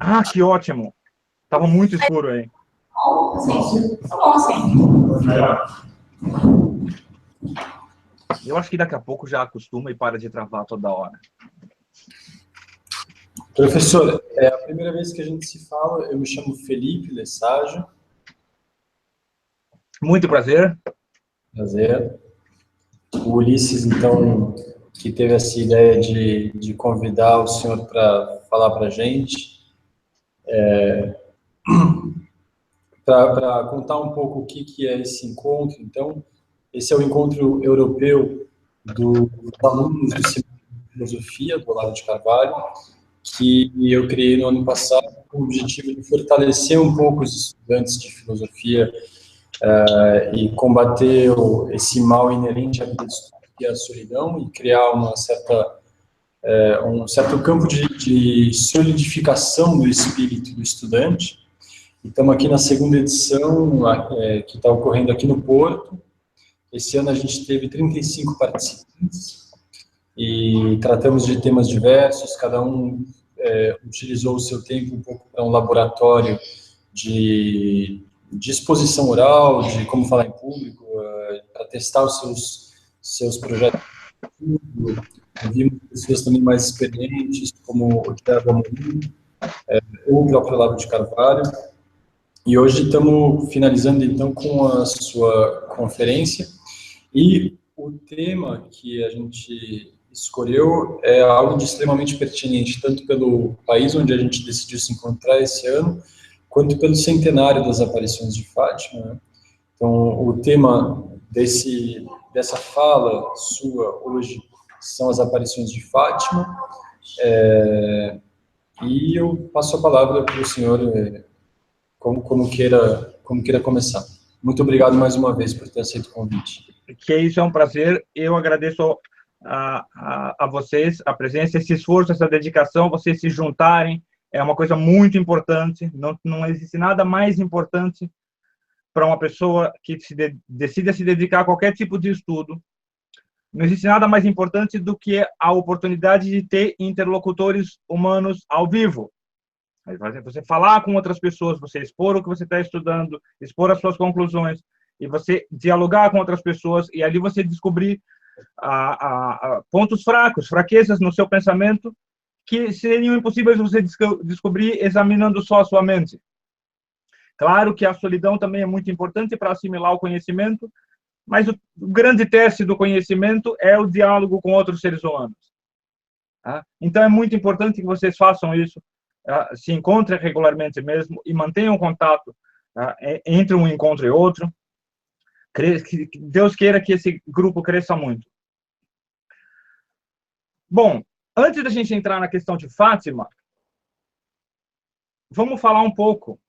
Ah, que ótimo! Tava muito escuro aí. Sim, tá bom assim. Eu acho que daqui a pouco já acostuma e para de travar toda hora. Professor, é a primeira vez que a gente se fala. Eu me chamo Felipe Lesage. Muito prazer. Prazer. O Ulisses, então, que teve essa ideia de convidar o senhor para falar para a gente, para contar um pouco o que é esse encontro. Então, esse é o encontro europeu dos alunos do Seminário de Filosofia do Olavo de Carvalho, que eu criei no ano passado com o objetivo de fortalecer um pouco os estudantes de filosofia e combater esse mal inerente à vida de estudo, que é a solidão, e criar um certo campo de solidificação do espírito do estudante. Estamos aqui na segunda edição, que está ocorrendo aqui no Porto. Esse ano a gente teve 35 participantes e tratamos de temas diversos, cada um utilizou o seu tempo um pouco para um laboratório de exposição oral, de como falar em público, para testar os seus projetos. Vimos pessoas também mais experientes, como o Thiago Amorim, ou o próprio Olavo de Carvalho. E hoje estamos finalizando, então, com a sua conferência. E o tema que a gente escolheu é algo de extremamente pertinente, tanto pelo país onde a gente decidiu se encontrar esse ano, quanto pelo centenário das aparições de Fátima, né? Então, o tema dessa fala sua hoje são as aparições de Fátima, e eu passo a palavra para o senhor, como queira começar. Muito obrigado mais uma vez por ter aceito o convite. Que isso é um prazer. Eu agradeço a vocês, a presença, esse esforço, essa dedicação, vocês se juntarem, é uma coisa muito importante. Não existe nada mais importante para uma pessoa que decida se dedicar a qualquer tipo de estudo. Não existe nada mais importante do que a oportunidade de ter interlocutores humanos ao vivo. Você falar com outras pessoas, você expor o que você está estudando, expor as suas conclusões, e você dialogar com outras pessoas, e ali você descobrir pontos fracos, fraquezas no seu pensamento, que seriam impossíveis você descobrir examinando só a sua mente. Claro que a solidão também é muito importante para assimilar o conhecimento, mas o grande teste do conhecimento é o diálogo com outros seres humanos. Então é muito importante que vocês façam isso, se encontrem regularmente mesmo e mantenham contato entre um encontro e outro. Que Deus queira que esse grupo cresça muito. Bom, antes da gente entrar na questão de Fátima, vamos falar um pouco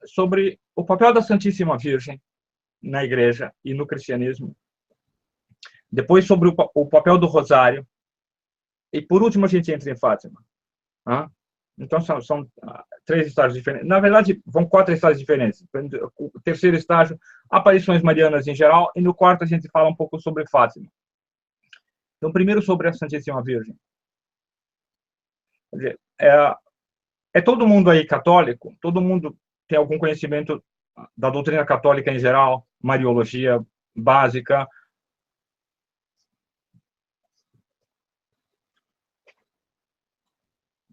sobre o papel da Santíssima Virgem na Igreja e no cristianismo. Depois sobre o papel do Rosário. E por último a gente entra em Fátima. Então são 3 estágios diferentes. Na verdade, vão 4 estágios diferentes. O terceiro estágio, aparições marianas em geral, e no quarto a gente fala um pouco sobre Fátima. Então, primeiro sobre a Santíssima Virgem. Quer dizer, todo mundo aí católico? Todo mundo tem algum conhecimento da doutrina católica em geral? Mariologia básica?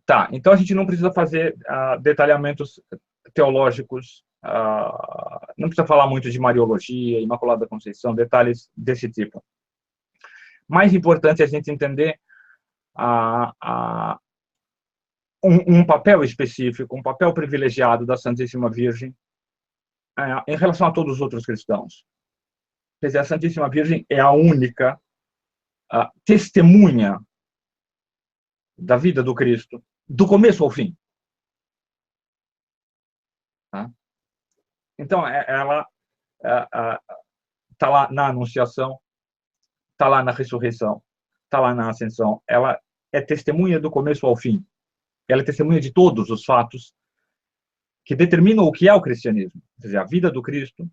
Tá, então a gente não precisa fazer detalhamentos teológicos, não precisa falar muito de Mariologia, Imaculada Conceição, detalhes desse tipo. Mais importante é a gente entender um papel específico, um papel privilegiado da Santíssima Virgem em relação a todos os outros cristãos. Quer dizer, a Santíssima Virgem é a única testemunha da vida do Cristo, do começo ao fim. Então, ela está lá na Anunciação, está lá na Ressurreição, está lá na Ascensão. Ela é testemunha do começo ao fim. Ela é testemunha de todos os fatos que determinam o que é o cristianismo. Quer dizer, a vida do Cristo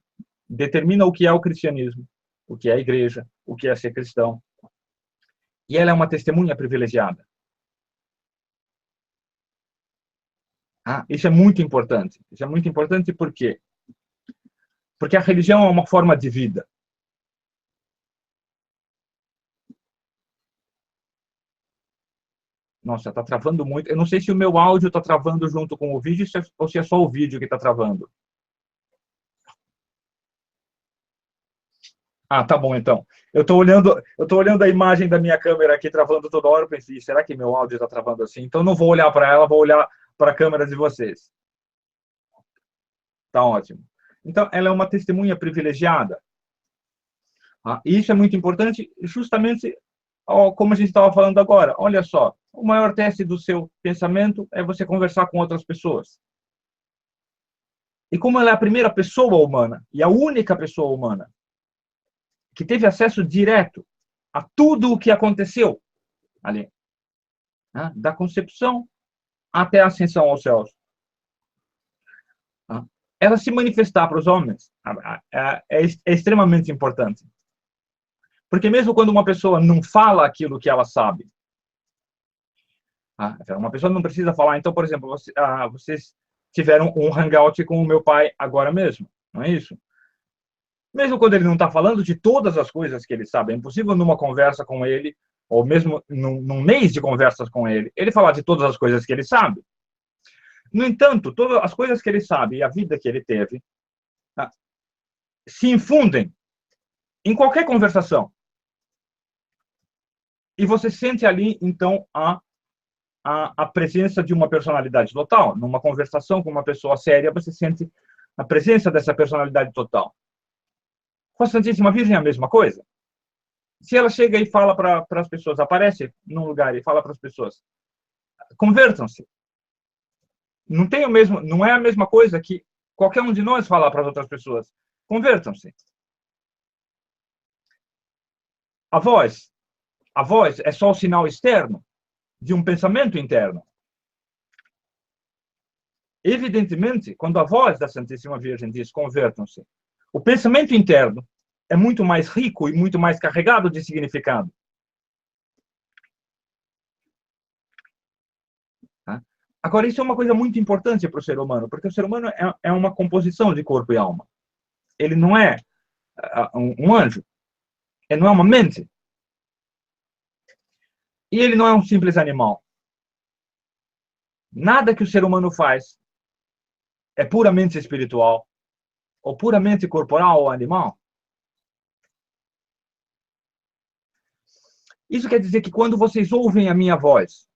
determina o que é o cristianismo. o que é a igreja, o que é ser cristão. E ela é uma testemunha privilegiada. Isso é muito importante. Isso é muito importante por quê? Porque a religião é uma forma de vida. Nossa, está travando muito. Eu não sei se o meu áudio está travando junto com o vídeo ou se é só o vídeo que está travando. Tá bom, então. Eu estou olhando a imagem da minha câmera aqui travando toda hora. Eu pensei, será que meu áudio está travando assim? Então não vou olhar para ela, vou olhar para a câmera de vocês. Tá ótimo. Então, ela é uma testemunha privilegiada. E isso é muito importante, justamente como a gente estava falando agora. Olha só, o maior teste do seu pensamento é você conversar com outras pessoas. E como ela é a primeira pessoa humana, e a única pessoa humana, que teve acesso direto a tudo o que aconteceu ali, da concepção até a ascensão aos céus. Ela se manifestar para os homens é extremamente importante. Porque mesmo quando uma pessoa não fala aquilo que ela sabe, uma pessoa não precisa falar. Então, por exemplo, vocês tiveram um hangout com o meu pai agora mesmo, não é isso? Mesmo quando ele não está falando de todas as coisas que ele sabe, é impossível numa conversa com ele, ou mesmo num mês de conversas com ele falar de todas as coisas que ele sabe. No entanto, todas as coisas que ele sabe e a vida que ele teve se infundem em qualquer conversação. E você sente ali, então, a presença de uma personalidade total. Numa conversação com uma pessoa séria, você sente a presença dessa personalidade total. Com a Santíssima Virgem é a mesma coisa. Se ela chega e fala para as pessoas, aparece num lugar e fala para as pessoas, convertam-se. Não é a mesma coisa que qualquer um de nós falar para as outras pessoas. Convertam-se. A voz é só o sinal externo de um pensamento interno. Evidentemente, quando a voz da Santíssima Virgem diz convertam-se, o pensamento interno é muito mais rico e muito mais carregado de significado. Agora, isso é uma coisa muito importante para o ser humano, porque o ser humano é uma composição de corpo e alma. Ele não é um anjo. Ele não é uma mente. E ele não é um simples animal. Nada que o ser humano faz é puramente espiritual, ou puramente corporal ou animal. Isso quer dizer que quando vocês ouvem a minha voz,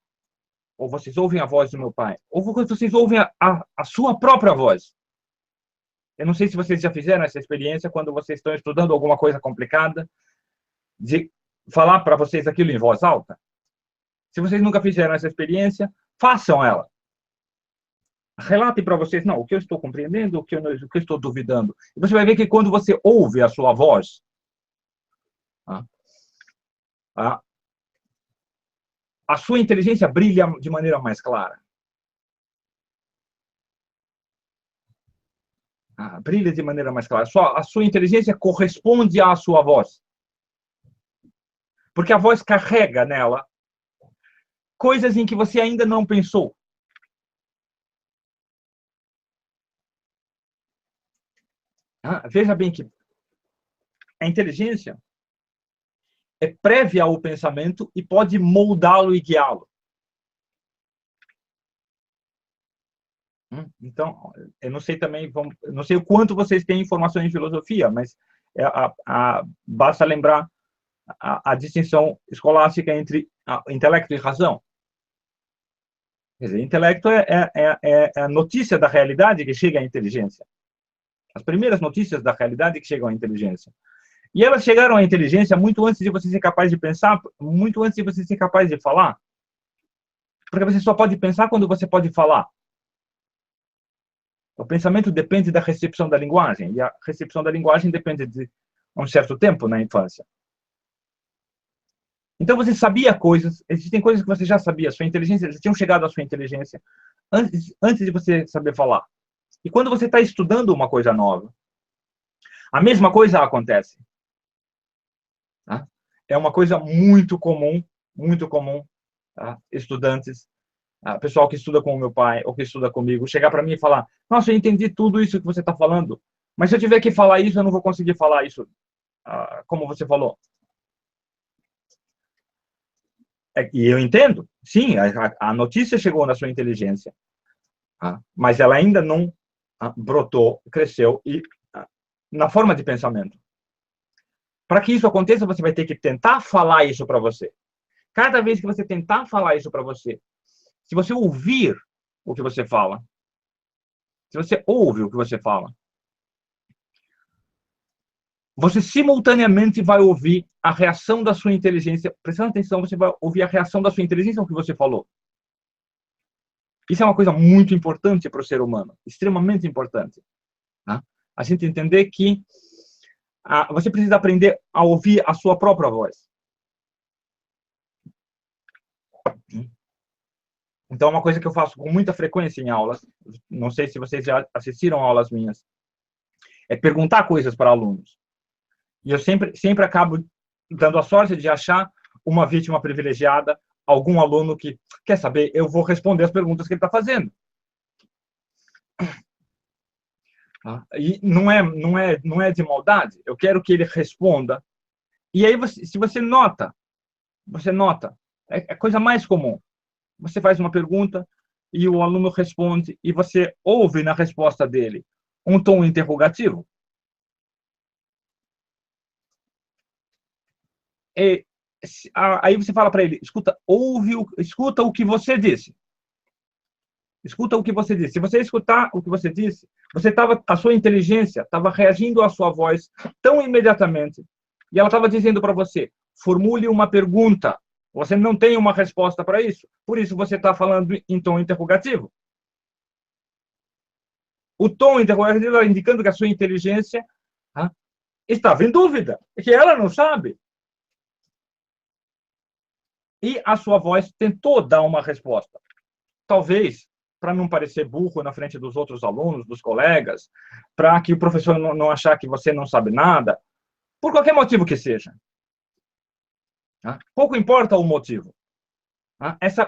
ou vocês ouvem a voz do meu pai, ou quando vocês ouvem a sua própria voz. Eu não sei se vocês já fizeram essa experiência quando vocês estão estudando alguma coisa complicada, de falar para vocês aquilo em voz alta. Se vocês nunca fizeram essa experiência, façam ela. Relate para vocês, não, o que eu estou compreendendo, o que eu estou duvidando. E você vai ver que quando você ouve a sua voz, a sua inteligência brilha de maneira mais clara. Brilha de maneira mais clara. A sua inteligência corresponde à sua voz. Porque a voz carrega nela coisas em que você ainda não pensou. Veja bem que a inteligência é prévia ao pensamento e pode moldá-lo e guiá-lo. Então, eu não sei também, não sei o quanto vocês têm informação em filosofia, mas basta lembrar a distinção escolástica entre intelecto e razão. Quer dizer, intelecto é a notícia da realidade que chega à inteligência. As primeiras notícias da realidade que chegam à inteligência. E elas chegaram à inteligência muito antes de você ser capaz de pensar, muito antes de você ser capaz de falar. Porque você só pode pensar quando você pode falar. O pensamento depende da recepção da linguagem, e a recepção da linguagem depende de um certo tempo na infância. Então você sabia coisas, existem coisas que você já sabia, sua inteligência, já tinham chegado à sua inteligência antes de você saber falar. E quando você está estudando uma coisa nova, a mesma coisa acontece. é uma coisa muito comum, tá? Estudantes, pessoal que estuda com o meu pai ou que estuda comigo, chegar para mim e falar: nossa, eu entendi tudo isso que você está falando, mas se eu tiver que falar isso, eu não vou conseguir falar isso como você falou. E eu entendo, sim, a notícia chegou na sua inteligência, mas ela ainda não brotou, cresceu e na forma de pensamento. Para que isso aconteça, você vai ter que tentar falar isso para você. Cada vez que você tentar falar isso para você, se você ouvir o que você fala, se você ouve o que você fala, você simultaneamente vai ouvir a reação da sua inteligência. Prestando atenção, você vai ouvir a reação da sua inteligência ao que você falou. Isso é uma coisa muito importante para o ser humano, extremamente importante. Tá? A gente entender que você precisa aprender a ouvir a sua própria voz. Então, é uma coisa que eu faço com muita frequência em aulas, não sei se vocês já assistiram a aulas minhas, é perguntar coisas para alunos. E eu sempre acabo dando a sorte de achar uma vítima privilegiada, algum aluno que quer saber, eu vou responder as perguntas que ele está fazendo. E não é de maldade, eu quero que ele responda. E aí, se você nota, é a coisa mais comum. Você faz uma pergunta e o aluno responde e você ouve na resposta dele um tom interrogativo. Aí você fala para ele: escuta o que você disse. Escuta o que você disse. Se você escutar o que você disse, a sua inteligência estava reagindo à sua voz tão imediatamente e ela estava dizendo para você: formule uma pergunta. Você não tem uma resposta para isso. Por isso você está falando em tom interrogativo. O tom interrogativo está indicando que a sua inteligência estava em dúvida, que ela não sabe. E a sua voz tentou dar uma resposta. Talvez para não parecer burro na frente dos outros alunos, dos colegas, para que o professor não achar que você não sabe nada, por qualquer motivo que seja. Pouco importa o motivo.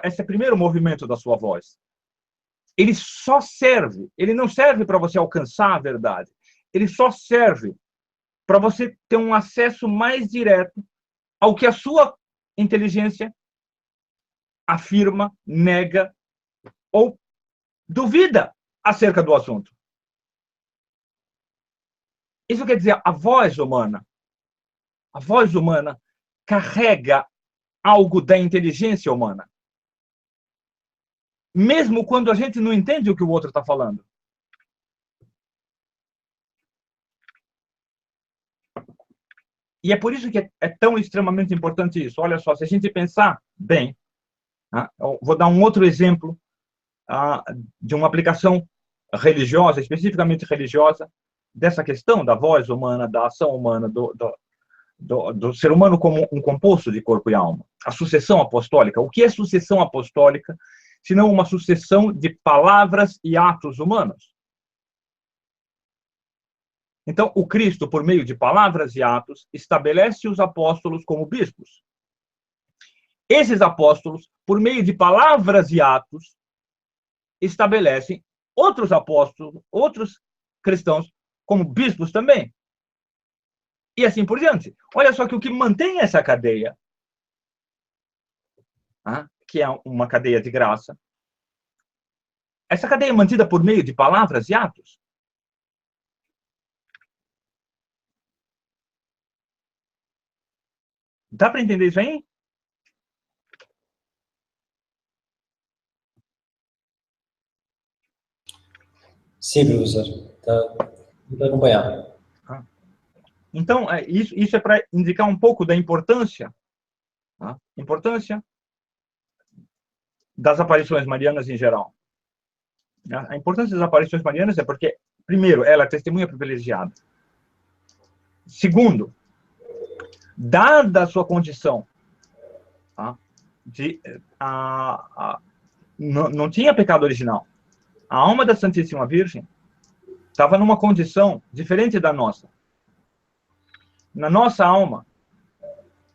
Esse primeiro movimento da sua voz, ele não serve para você alcançar a verdade, ele só serve para você ter um acesso mais direto ao que a sua inteligência afirma, nega ou duvida acerca do assunto. Isso quer dizer, a voz humana carrega algo da inteligência humana. Mesmo quando a gente não entende o que o outro está falando. E é por isso que é tão extremamente importante isso. Olha só, se a gente pensar bem, eu vou dar um outro exemplo de uma aplicação religiosa, especificamente religiosa, dessa questão da voz humana, da ação humana, do ser humano como um composto de corpo e alma. A sucessão apostólica. O que é sucessão apostólica, senão uma sucessão de palavras e atos humanos? Então, o Cristo, por meio de palavras e atos, estabelece os apóstolos como bispos. Esses apóstolos, por meio de palavras e atos, estabelecem outros apóstolos, outros cristãos, como bispos também. E assim por diante. Olha só que o que mantém essa cadeia, que é uma cadeia de graça, essa cadeia é mantida por meio de palavras e atos. Dá para entender isso aí? Sim, professor. Está acompanhando. Então, isso é para indicar um pouco da importância das aparições marianas em geral. A importância das aparições marianas é porque, primeiro, ela é testemunha privilegiada. Segundo, dada a sua condição, não tinha pecado original. A alma da Santíssima Virgem estava numa condição diferente da nossa. Na nossa alma,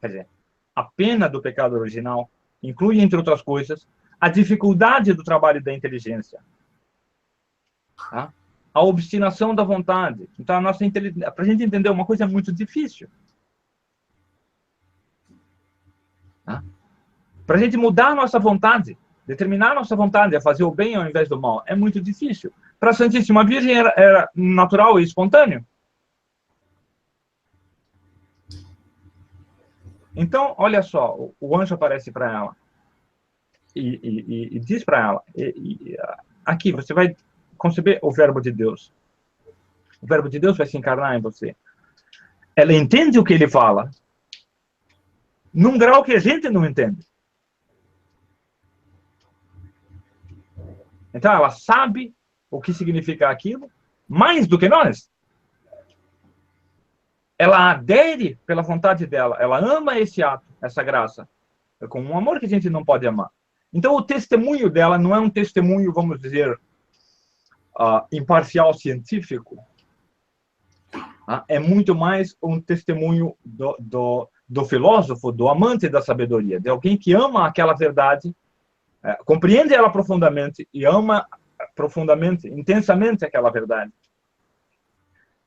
Quer dizer, a pena do pecado original inclui, entre outras coisas, a dificuldade do trabalho da inteligência, tá? A obstinação da vontade. Então, para a gente entender uma coisa é muito difícil. Tá? Para a gente mudar a nossa vontade, determinar a nossa vontade a fazer o bem ao invés do mal, é muito difícil. Para a Santíssima Virgem era natural e espontâneo. Então, olha só, o anjo aparece para ela e diz para ela, aqui você vai conceber o verbo de Deus. O verbo de Deus vai se encarnar em você. Ela entende o que ele fala, num grau que a gente não entende. Então, ela sabe o que significa aquilo, mais do que nós. Ela adere pela vontade dela, ela ama esse ato, essa graça, com um amor que a gente não pode amar. Então, o testemunho dela não é um testemunho, vamos dizer, imparcial científico. É muito mais um testemunho do filósofo, do amante da sabedoria, de alguém que ama aquela verdade, compreende ela profundamente e ama profundamente, intensamente aquela verdade.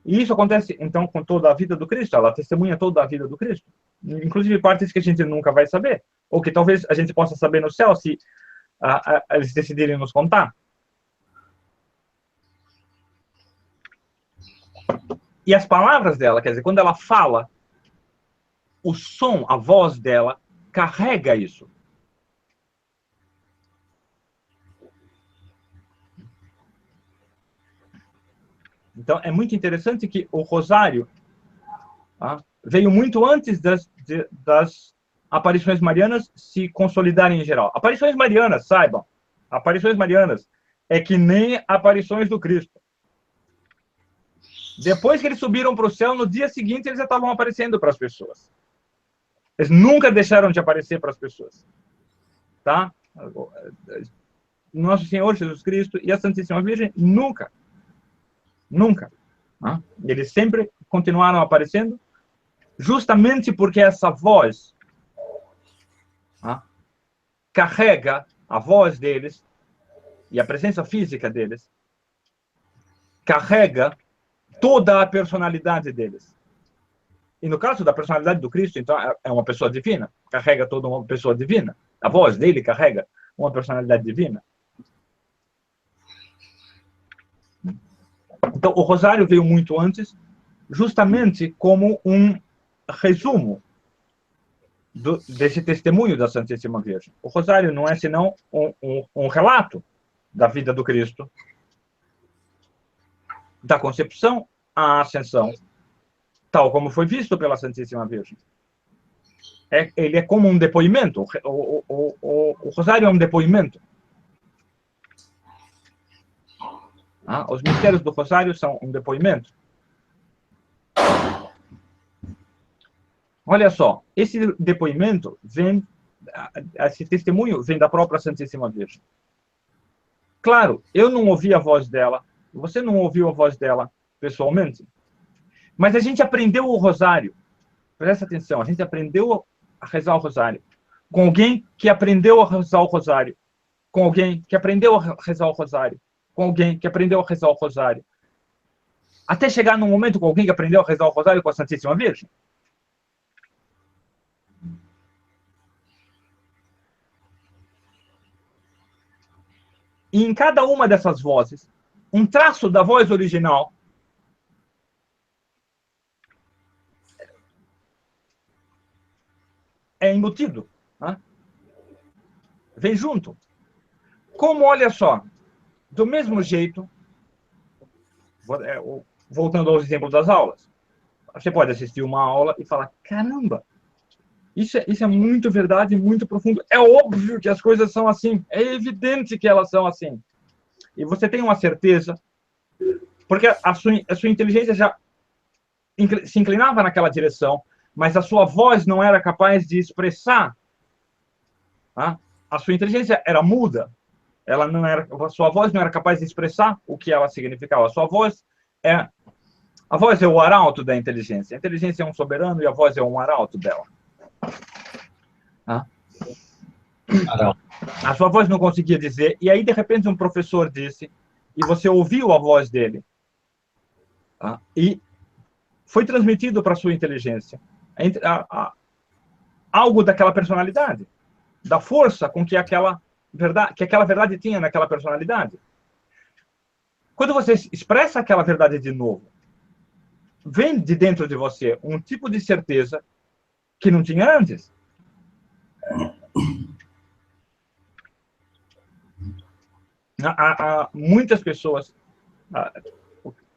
E isso acontece, então, com toda a vida do Cristo. Ela testemunha toda a vida do Cristo. Inclusive partes que a gente nunca vai saber. Ou que talvez a gente possa saber no céu, se eles decidirem nos contar. E as palavras dela, quer dizer, quando ela fala, o som, a voz dela, carrega isso. Então, é muito interessante que o rosário veio muito antes das aparições marianas se consolidarem em geral. Aparições marianas, saibam, aparições marianas é que nem aparições do Cristo. Depois que eles subiram para o céu, no dia seguinte eles já estavam aparecendo para as pessoas. Eles nunca deixaram de aparecer para as pessoas. Tá? Nosso Senhor Jesus Cristo e a Santíssima Virgem, nunca. Nunca. Eles sempre continuaram aparecendo, justamente porque essa voz carrega a voz deles e a presença física deles, carrega toda a personalidade deles. E no caso da personalidade do Cristo, então, é uma pessoa divina, carrega toda uma pessoa divina. A voz dele carrega uma personalidade divina. Então, o rosário veio muito antes, justamente como um resumo desse testemunho da Santíssima Virgem. O rosário não é senão um relato da vida do Cristo, da concepção à ascensão, tal como foi visto pela Santíssima Virgem. Ele é como um depoimento. O rosário é um depoimento. Os mistérios do rosário são um depoimento. Olha só, esse depoimento esse testemunho vem da própria Santíssima Virgem. Claro, eu não ouvi a voz dela, você não ouviu a voz dela pessoalmente, mas a gente aprendeu o rosário. Presta atenção, a gente aprendeu a rezar o rosário com alguém que aprendeu a rezar o rosário, com alguém que aprendeu a rezar o rosário, com alguém que aprendeu a rezar o rosário, até chegar num momento com alguém que aprendeu a rezar o rosário com a Santíssima Virgem. E em cada uma dessas vozes, um traço da voz original é embutido. Vem junto. Como, olha só, do mesmo jeito, voltando aos exemplos das aulas, você pode assistir uma aula e falar, caramba, isso é muito verdade, muito profundo. É óbvio que as coisas são assim. É evidente que elas são assim. E você tem uma certeza, porque a sua inteligência já se inclinava naquela direção, mas a sua voz não era capaz de expressar. A sua inteligência era muda. A sua voz não era capaz de expressar o que ela significava. A voz é o arauto da inteligência. A inteligência é um soberano e a voz é um arauto dela. Ah. Não. A sua voz não conseguia dizer, e aí, de repente, um professor disse, e você ouviu a voz dele. Ah. E foi transmitido para a sua inteligência algo daquela personalidade, da força com que aquela verdade tinha naquela personalidade. Quando você expressa aquela verdade de novo, vem de dentro de você um tipo de certeza que não tinha antes. Há muitas pessoas,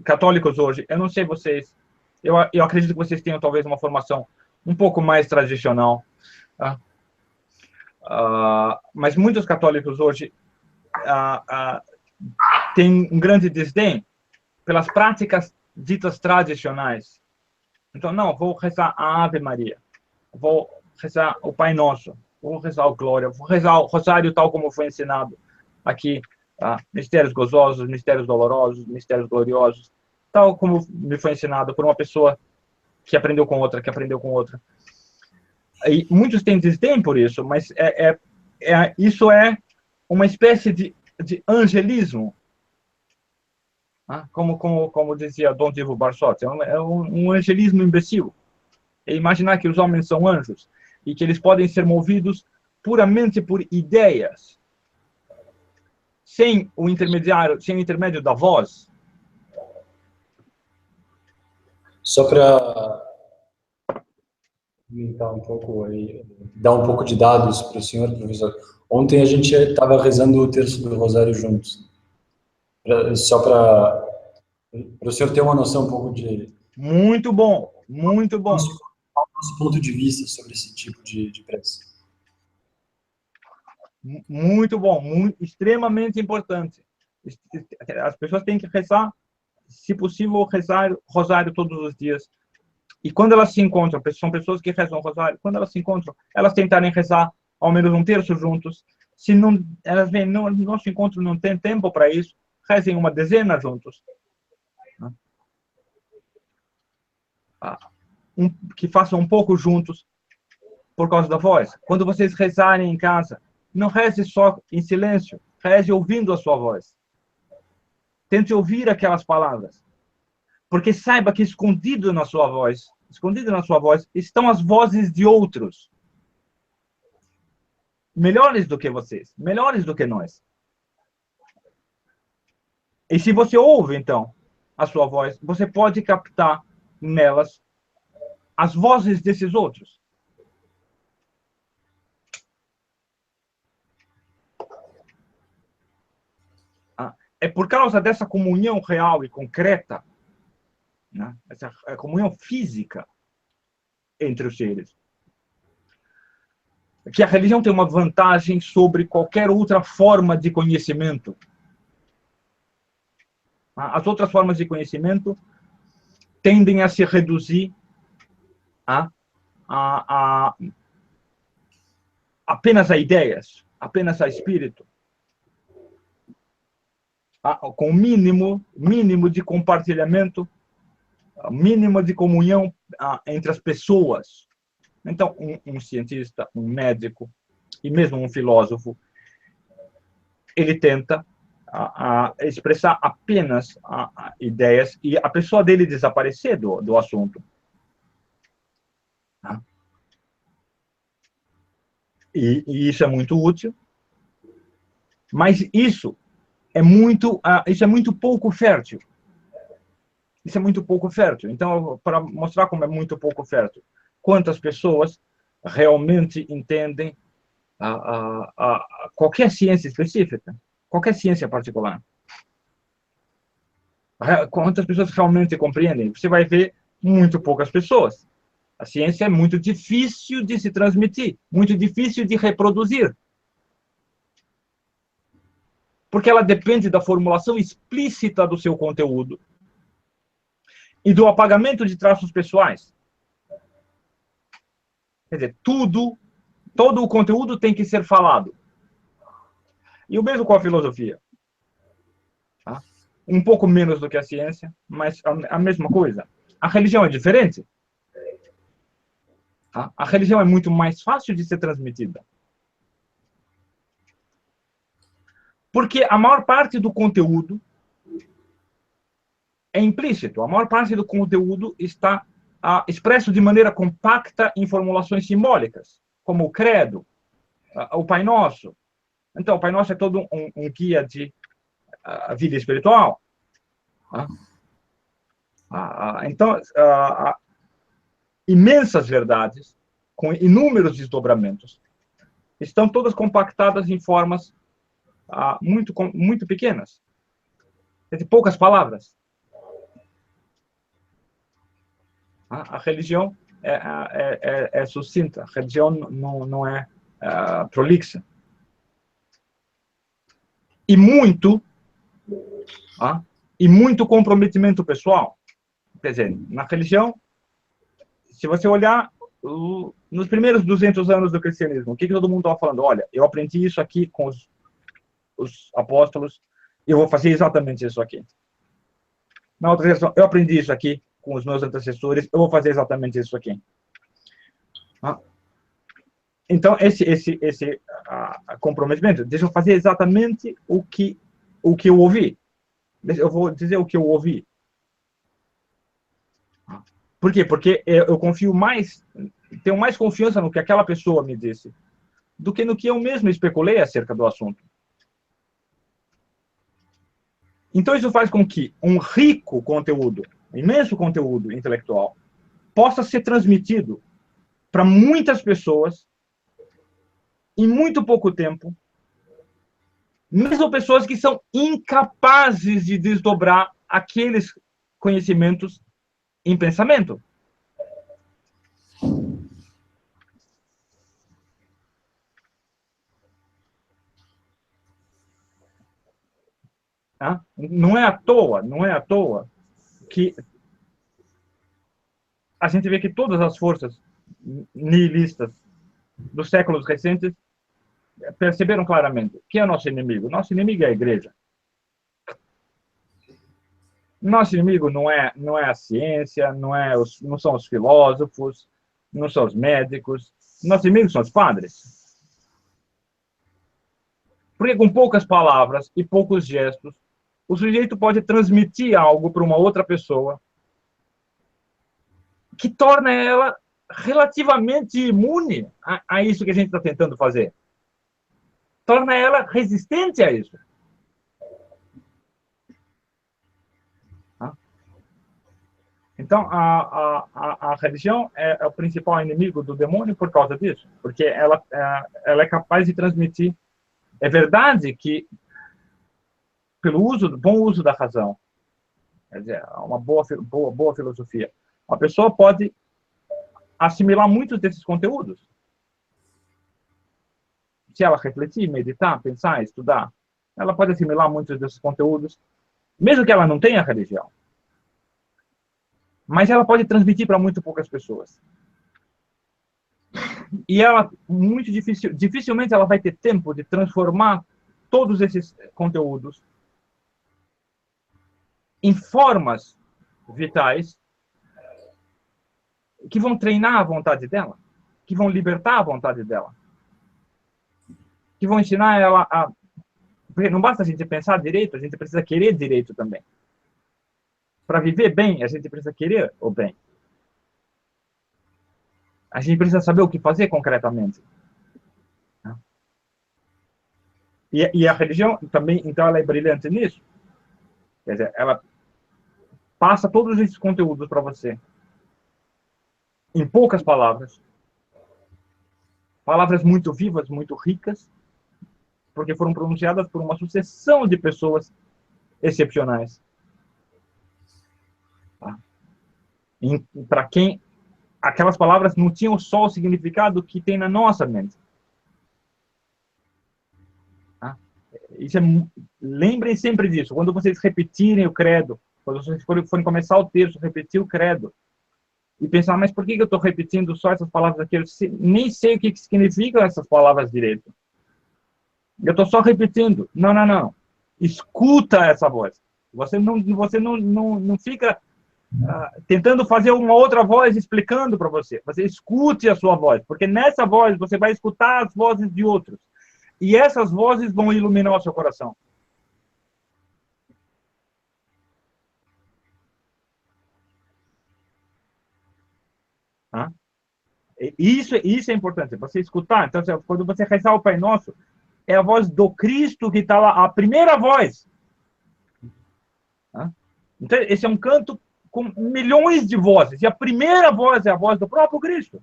católicos hoje, eu não sei vocês, eu acredito que vocês tenham talvez uma formação um pouco mais tradicional, tá? Mas muitos católicos hoje têm um grande desdém pelas práticas ditas tradicionais. Então, não, vou rezar a Ave Maria, vou rezar o Pai Nosso, vou rezar o Glória, vou rezar o Rosário tal como foi ensinado aqui, mistérios gozosos, mistérios dolorosos, mistérios gloriosos, tal como me foi ensinado por uma pessoa que aprendeu com outra, que aprendeu com outra. E muitos têm desdém por isso, mas isso é uma espécie de angelismo. Como dizia Dom Divo Barsotti, é um angelismo imbecil. É imaginar que os homens são anjos e que eles podem ser movidos puramente por ideias, sem o intermédio da voz. Só para aumentar um pouco aí, dar um pouco de dados para o senhor, professor. Ontem a gente estava rezando o terço do Rosário juntos. Só para o senhor ter uma noção um pouco de... Muito bom, muito bom. Nosso ponto de vista sobre esse tipo de prece. Muito bom, extremamente importante. As pessoas têm que rezar, se possível, rezar rosário todos os dias. E quando elas se encontram, são pessoas que rezam rosário, quando elas se encontram, elas tentarem rezar ao menos um terço juntos. Se não, elas veem, no nosso encontro não tem tempo para isso, rezem uma dezena juntos. Que façam um pouco juntos por causa da voz. Quando vocês rezarem em casa, não reze só em silêncio, reze ouvindo a sua voz. Tente ouvir aquelas palavras. Porque saiba que escondido na sua voz, estão as vozes de outros. Melhores do que vocês, melhores do que nós. E se você ouve, então, a sua voz, você pode captar nelas as vozes desses outros. É por causa dessa comunhão real e concreta, né? Essa comunhão física entre os seres, que a religião tem uma vantagem sobre qualquer outra forma de conhecimento. As outras formas de conhecimento tendem a se reduzir apenas a ideias, apenas a espírito, com o mínimo de compartilhamento, mínimo de comunhão entre as pessoas. Então, um cientista, um médico e mesmo um filósofo, ele tenta expressar apenas ideias e a pessoa dele desaparecer do assunto. E isso é muito útil, mas isso é muito pouco fértil. Isso é muito pouco fértil. Então, para mostrar como é muito pouco fértil, quantas pessoas realmente entendem qualquer ciência específica, qualquer ciência particular. Quantas pessoas realmente compreendem? Você vai ver muito poucas pessoas. A ciência é muito difícil de se transmitir, muito difícil de reproduzir. Porque ela depende da formulação explícita do seu conteúdo e do apagamento de traços pessoais. Quer dizer, todo o conteúdo tem que ser falado. E o mesmo com a filosofia. Um pouco menos do que a ciência, mas a mesma coisa. A religião é diferente. Tá? A religião é muito mais fácil de ser transmitida. Porque a maior parte do conteúdo é implícito. A maior parte do conteúdo está expresso de maneira compacta em formulações simbólicas, como o credo, o Pai Nosso. Então, o Pai Nosso é todo um guia de vida espiritual. Então, imensas verdades, com inúmeros desdobramentos, estão todas compactadas em formas muito pequenas, de poucas palavras. A religião é sucinta, a religião não é prolixa. E muito comprometimento pessoal. Quer dizer, na religião, se você olhar nos primeiros 200 anos do cristianismo, o que todo mundo estava falando? Olha, eu aprendi isso aqui com os apóstolos, e eu vou fazer exatamente isso aqui. Na outra geração, eu aprendi isso aqui com os meus antecessores, eu vou fazer exatamente isso aqui. Então, esse comprometimento, deixa eu fazer exatamente o que eu ouvi. Eu vou dizer o que eu ouvi. Por quê? Porque eu confio mais, tenho mais confiança no que aquela pessoa me disse, do que no que eu mesmo especulei acerca do assunto. Então, isso faz com que um rico conteúdo, imenso conteúdo intelectual, possa ser transmitido para muitas pessoas em muito pouco tempo, mesmo pessoas que são incapazes de desdobrar aqueles conhecimentos em pensamento. Não é à toa que a gente vê que todas as forças nihilistas dos séculos recentes perceberam claramente que é nosso inimigo. Nosso inimigo é a igreja. Nosso inimigo não é a ciência, não são os filósofos, não são os médicos. Nossos inimigos são os padres. Porque com poucas palavras e poucos gestos, o sujeito pode transmitir algo para uma outra pessoa que torna ela relativamente imune a isso que a gente está tentando fazer. Torna ela resistente a isso. Então, a religião é o principal inimigo do demônio por causa disso, porque ela é capaz de transmitir. É verdade que, pelo bom uso da razão, quer dizer, uma boa filosofia, a pessoa pode assimilar muitos desses conteúdos. Se ela refletir, meditar, pensar, estudar, ela pode assimilar muitos desses conteúdos, mesmo que ela não tenha religião. Mas ela pode transmitir para muito poucas pessoas. E ela, dificilmente ela vai ter tempo de transformar todos esses conteúdos em formas vitais que vão treinar a vontade dela, que vão libertar a vontade dela, que vão ensinar ela a... Porque não basta a gente pensar direito, a gente precisa querer direito também. Para viver bem, a gente precisa querer o bem. A gente precisa saber o que fazer concretamente. E a religião também, então, ela é brilhante nisso. Quer dizer, ela passa todos esses conteúdos para você em poucas palavras. Palavras muito vivas, muito ricas, porque foram pronunciadas por uma sucessão de pessoas excepcionais. Para quem aquelas palavras não tinham só o significado que tem na nossa mente. Lembrem sempre disso. Quando vocês repetirem o credo, quando vocês forem começar o texto, repetir o credo, e pensar, mas por que eu estou repetindo só essas palavras aqui? Eu nem sei o que significam essas palavras direito. Eu estou só repetindo. Não. Escuta essa voz. Você não fica tentando fazer uma outra voz explicando para você. Você escute a sua voz, porque nessa voz você vai escutar as vozes de outros. E essas vozes vão iluminar o seu coração. Isso é importante, você escutar. Então, quando você rezar o Pai Nosso, é a voz do Cristo que está lá, a primeira voz. Então, esse é um canto com milhões de vozes, e a primeira voz é a voz do próprio Cristo.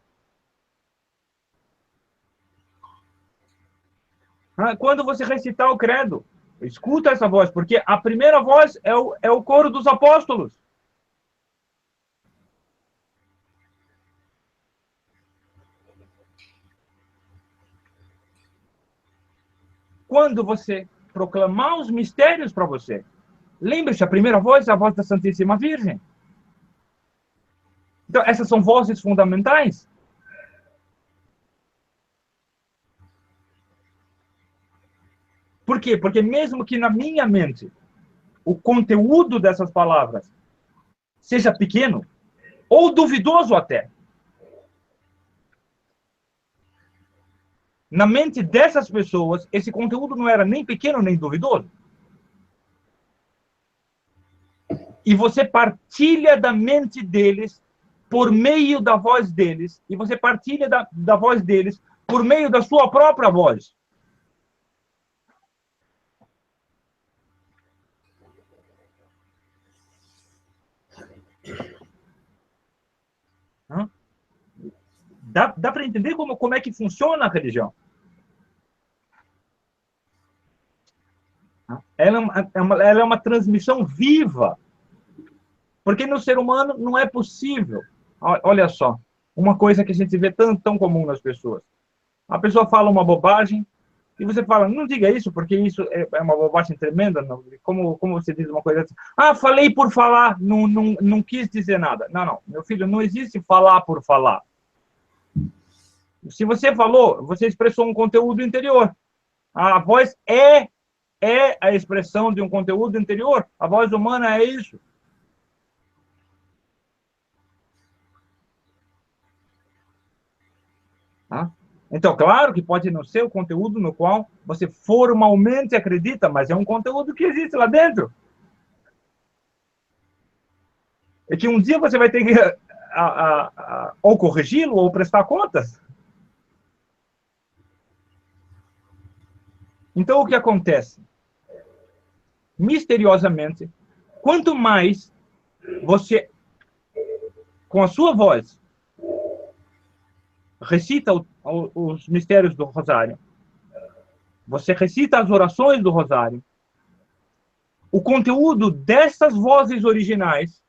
Quando você recitar o credo, escuta essa voz, porque a primeira voz é o coro dos apóstolos. Quando você proclamar os mistérios para você, lembre-se, a primeira voz é a voz da Santíssima Virgem. Então, essas são vozes fundamentais. Por quê? Porque mesmo que na minha mente o conteúdo dessas palavras seja pequeno, ou duvidoso até, na mente dessas pessoas, esse conteúdo não era nem pequeno nem duvidoso. E você partilha da mente deles por meio da voz deles, e você partilha da voz deles por meio da sua própria voz. Dá para entender como é que funciona a religião? Ela é uma transmissão viva. Porque no ser humano não é possível. Olha só, uma coisa que a gente vê tão comum nas pessoas. A pessoa fala uma bobagem, e você fala, não diga isso, porque isso é uma bobagem tremenda. Não. Como você diz uma coisa assim? Falei por falar, não quis dizer nada. Não, meu filho, não existe falar por falar. Se você falou, você expressou um conteúdo interior. A voz é a expressão de um conteúdo interior. A voz humana é isso. Então, claro que pode não ser o conteúdo no qual você formalmente acredita, mas é um conteúdo que existe lá dentro. E que um dia você vai ter que ou corrigi-lo ou prestar contas. Então, o que acontece? Misteriosamente, quanto mais você, com a sua voz, recita os mistérios do Rosário, você recita as orações do Rosário, o conteúdo dessas vozes originais,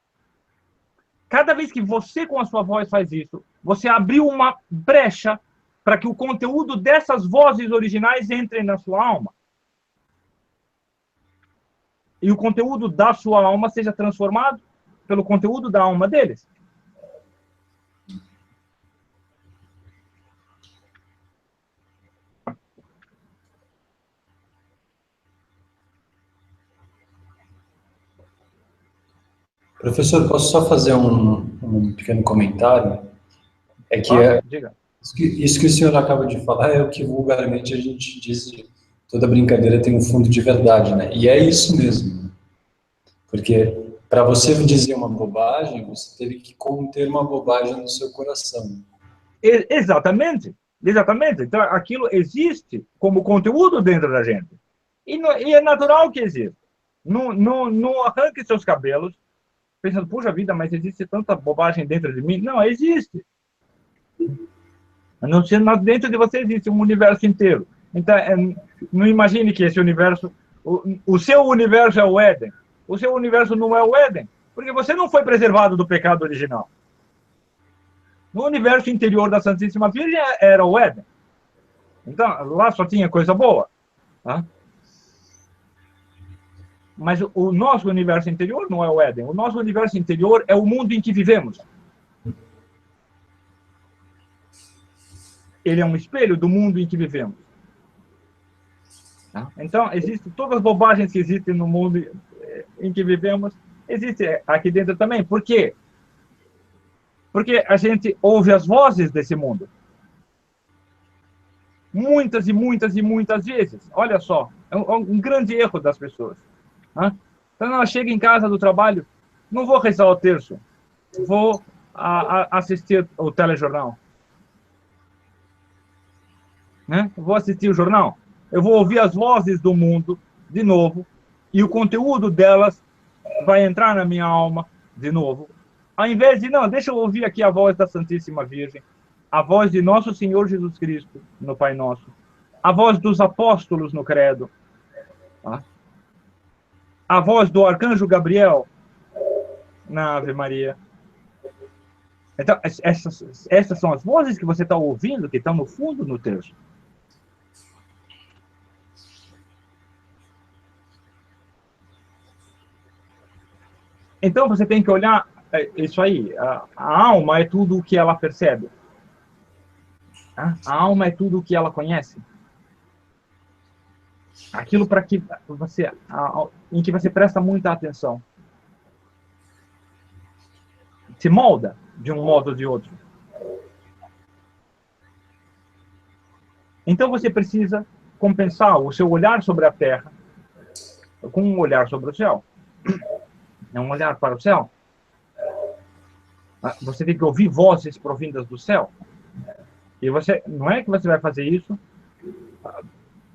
cada vez que você, com a sua voz, faz isso, você abriu uma brecha para que o conteúdo dessas vozes originais entre na sua alma. E o conteúdo da sua alma seja transformado pelo conteúdo da alma deles. Professor, posso só fazer um pequeno comentário? É que Diga. Isso que o senhor acaba de falar é o que vulgarmente a gente diz, toda brincadeira tem um fundo de verdade, né? E é isso mesmo. Porque para você dizer uma bobagem, você teve que conter uma bobagem no seu coração. Exatamente. Então, aquilo existe como conteúdo dentro da gente. E é natural que exista. Não arranque seus cabelos pensando, puxa vida, mas existe tanta bobagem dentro de mim. Não, existe. Dentro de você existe um universo inteiro. Então, não imagine que esse universo... O seu universo é o Éden. O seu universo não é o Éden, porque você não foi preservado do pecado original. No universo interior da Santíssima Virgem era o Éden. Então, lá só tinha coisa boa. Tá? Mas o nosso universo interior não é o Éden. O nosso universo interior é o mundo em que vivemos. Ele é um espelho do mundo em que vivemos. Tá? Então, existem todas as bobagens que existem no mundo em que vivemos, existe aqui dentro também. Por quê? Porque a gente ouve as vozes desse mundo. Muitas e muitas e muitas vezes. Olha só, é um grande erro das pessoas. Né? Então ela chega em casa do trabalho, não vou rezar o terço, vou assistir o telejornal. Né? Vou assistir o jornal. Eu vou ouvir as vozes do mundo de novo e o conteúdo delas vai entrar na minha alma de novo. Ao invés de, não, deixa eu ouvir aqui a voz da Santíssima Virgem, a voz de Nosso Senhor Jesus Cristo no Pai Nosso, a voz dos apóstolos no Credo, tá? A voz do Arcanjo Gabriel na Ave Maria. Então, essas são as vozes que você está ouvindo, que estão no fundo no terço. Então, você tem que olhar isso aí. A alma é tudo o que ela percebe. A alma é tudo o que ela conhece. Aquilo para que você, em que você presta muita atenção. Se molda de um modo ou de outro. Então você precisa compensar o seu olhar sobre a terra com um olhar sobre o céu. É um olhar para o céu. Você tem que ouvir vozes provindas do céu. E você, não é que você vai fazer isso.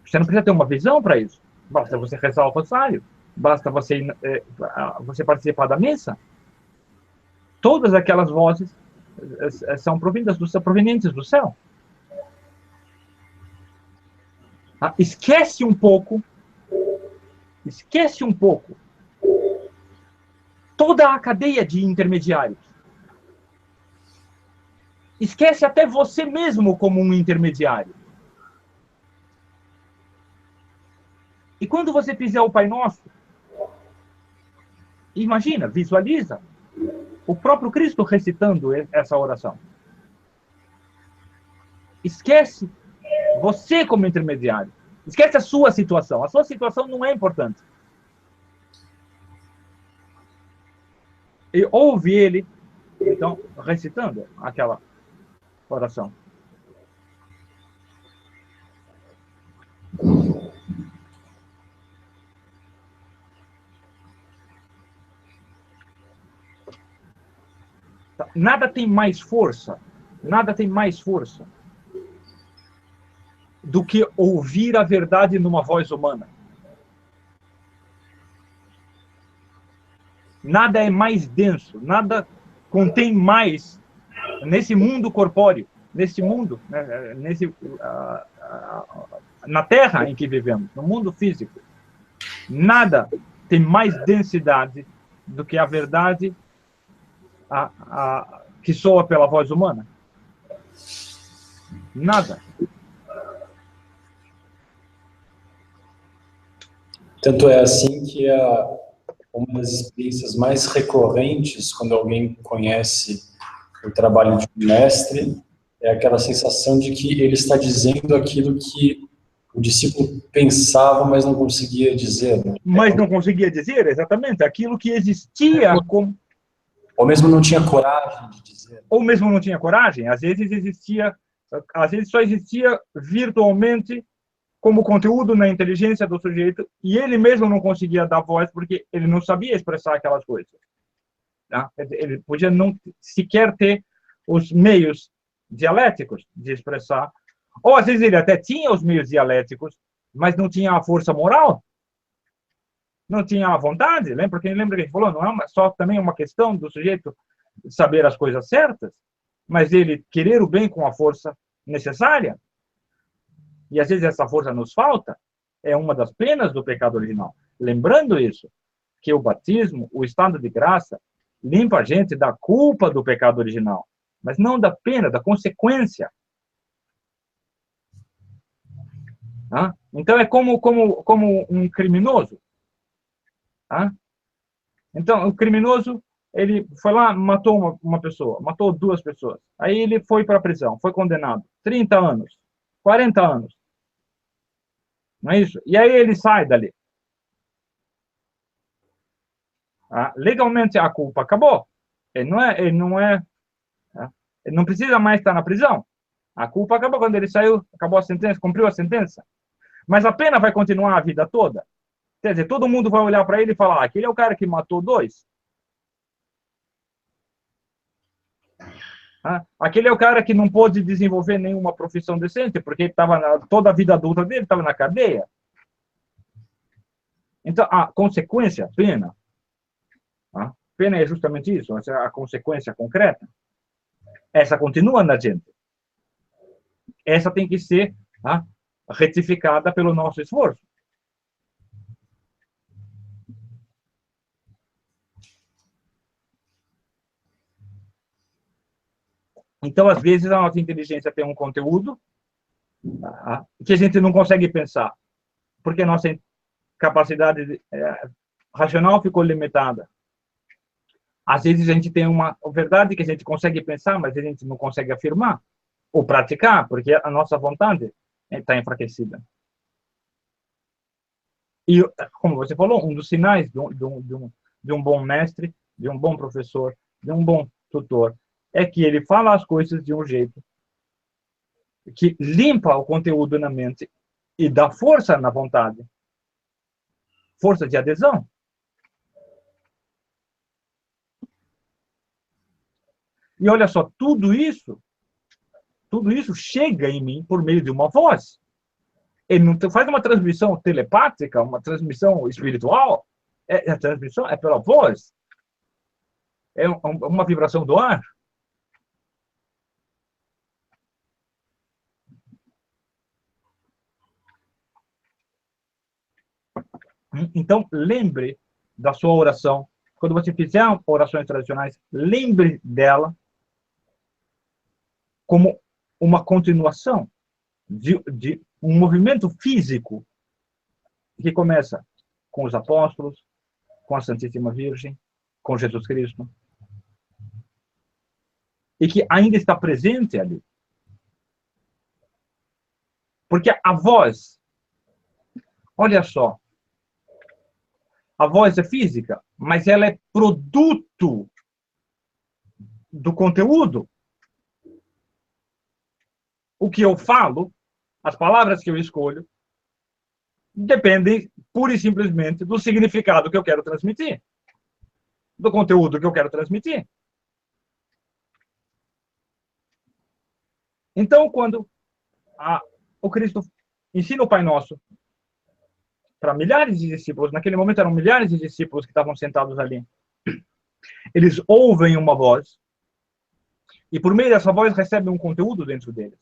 Você não precisa ter uma visão para isso. Basta você rezar o rosário. Basta você participar da missa. Todas aquelas vozes são provindas do céu, provenientes do céu. Esquece um pouco toda a cadeia de intermediários. Esquece até você mesmo como um intermediário. E quando você fizer o Pai Nosso, imagina, visualiza o próprio Cristo recitando essa oração. Esquece você como intermediário. Esquece a sua situação. A sua situação não é importante. E ouve ele, então, recitando aquela oração. Nada tem mais força do que ouvir a verdade numa voz humana. Nada é mais denso, nada contém mais nesse mundo corpóreo, nesse mundo, né, na Terra em que vivemos, no mundo físico. Nada tem mais densidade do que a verdade que soa pela voz humana. Nada. Tanto é assim que uma das experiências mais recorrentes quando alguém conhece o trabalho de um mestre é aquela sensação de que ele está dizendo aquilo que o discípulo pensava, mas não conseguia dizer. Mas não conseguia dizer, exatamente, aquilo que existia como... Ou mesmo não tinha coragem de dizer. Ou mesmo não tinha coragem, às vezes só existia virtualmente como conteúdo na inteligência do sujeito, e ele mesmo não conseguia dar voz porque ele não sabia expressar aquelas coisas. Tá? Ele podia não sequer ter os meios dialéticos de expressar, ou às vezes ele até tinha os meios dialéticos, mas não tinha a força moral, não tinha a vontade. Lembra que a gente falou, não é só também uma questão do sujeito saber as coisas certas, mas ele querer o bem com a força necessária. E às vezes essa força nos falta, é uma das penas do pecado original. Lembrando isso, que o batismo, o estado de graça, limpa a gente da culpa do pecado original, mas não da pena, da consequência. Então é como um criminoso. Então o criminoso, ele foi lá, matou uma pessoa, matou 2 pessoas. Aí ele foi para a prisão, foi condenado. 30 anos, 40 anos. Não é isso? E aí ele sai dali. Legalmente a culpa acabou. Ele não precisa mais estar na prisão. A culpa acabou quando ele saiu, acabou a sentença, cumpriu a sentença. Mas a pena vai continuar a vida toda. Quer dizer, todo mundo vai olhar para ele e falar, aquele é o cara que matou 2. Aquele é o cara que não pôde desenvolver nenhuma profissão decente, porque estava toda a vida adulta dele estava na cadeia. Então, a consequência, pena. Pena é justamente isso, essa é a consequência concreta. Essa continua na gente. Essa tem que ser retificada pelo nosso esforço. Então, às vezes, a nossa inteligência tem um conteúdo que a gente não consegue pensar, porque a nossa capacidade racional ficou limitada. Às vezes, a gente tem uma verdade que a gente consegue pensar, mas a gente não consegue afirmar ou praticar, porque a nossa vontade está enfraquecida. E, como você falou, um dos sinais de um bom mestre, de um bom professor, de um bom tutor, é que ele fala as coisas de um jeito que limpa o conteúdo na mente e dá força na vontade. Força de adesão. E olha só, tudo isso chega em mim por meio de uma voz. Ele não faz uma transmissão telepática, uma transmissão espiritual. A transmissão é pela voz. É uma vibração do ar. Então, lembre da sua oração. Quando você fizer orações tradicionais, lembre dela como uma continuação de um movimento físico que começa com os apóstolos, com a Santíssima Virgem, com Jesus Cristo, e que ainda está presente ali. Porque a voz, olha só, a voz é física, mas ela é produto do conteúdo. O que eu falo, as palavras que eu escolho, dependem pura e simplesmente do significado que eu quero transmitir, do conteúdo que eu quero transmitir. Então, quando o Cristo ensina o Pai Nosso para milhares de discípulos, naquele momento eram milhares de discípulos que estavam sentados ali, eles ouvem uma voz, e por meio dessa voz recebem um conteúdo dentro deles.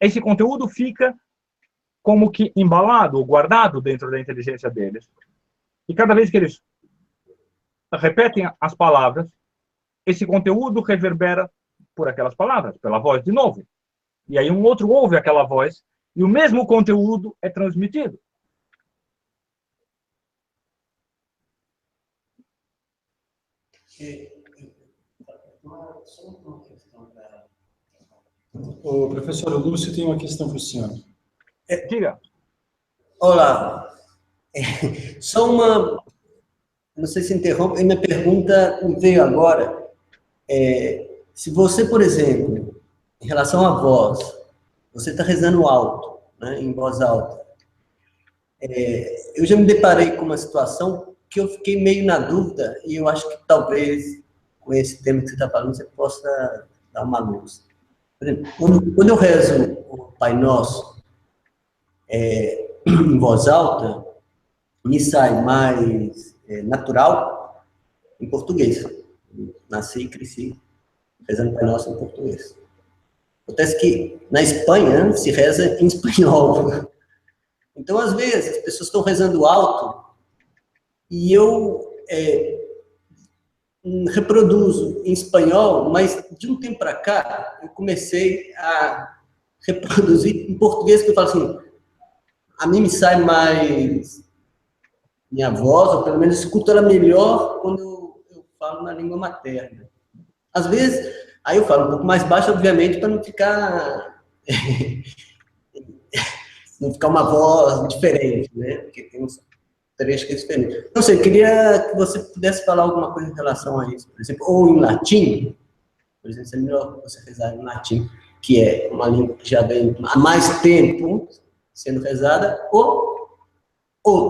Esse conteúdo fica como que embalado, guardado dentro da inteligência deles. E cada vez que eles repetem as palavras, esse conteúdo reverbera por aquelas palavras, pela voz de novo. E aí um outro ouve aquela voz, e o mesmo conteúdo é transmitido. O professor Lúcio tem uma questão para o senhor. Diga. Olá. Só uma... Não sei se interrompe. Minha pergunta veio agora. Se você, por exemplo, em relação à voz, você está rezando alto, né, em voz alta. Eu já me deparei com uma situação que eu fiquei meio na dúvida, e eu acho que talvez, com esse tema que você está falando, você possa dar uma luz. Por exemplo, quando eu rezo o Pai Nosso em voz alta, me sai mais natural em português. Nasci e cresci rezando o Pai Nosso em português. Acontece que na Espanha se reza em espanhol. Então, às vezes, as pessoas estão rezando alto e eu reproduzo em espanhol, mas de um tempo para cá eu comecei a reproduzir em português, que eu falo assim, a mim me sai mais minha voz, ou pelo menos escuto ela melhor quando eu falo na língua materna. Às vezes, aí eu falo um pouco mais baixo, obviamente, para não ficar uma voz diferente, né? Porque tem uns trecho que é diferente. Não sei, queria que você pudesse falar alguma coisa em relação a isso, por exemplo, ou em latim, por exemplo, é melhor você rezar em latim, que é uma língua que já vem há mais tempo sendo rezada, ou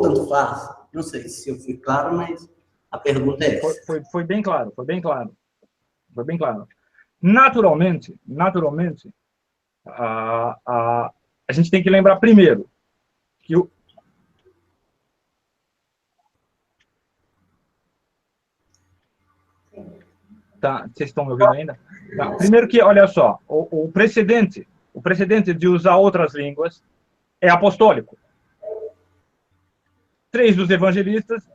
tanto faz. Não sei se eu fui claro, mas a pergunta é essa. Foi bem claro, foi bem claro. Foi bem claro. Naturalmente, a gente tem que lembrar primeiro que Tá, vocês estão me ouvindo ainda? Tá. Primeiro que, olha só, o precedente de usar outras línguas é apostólico. 3 dos evangelistas,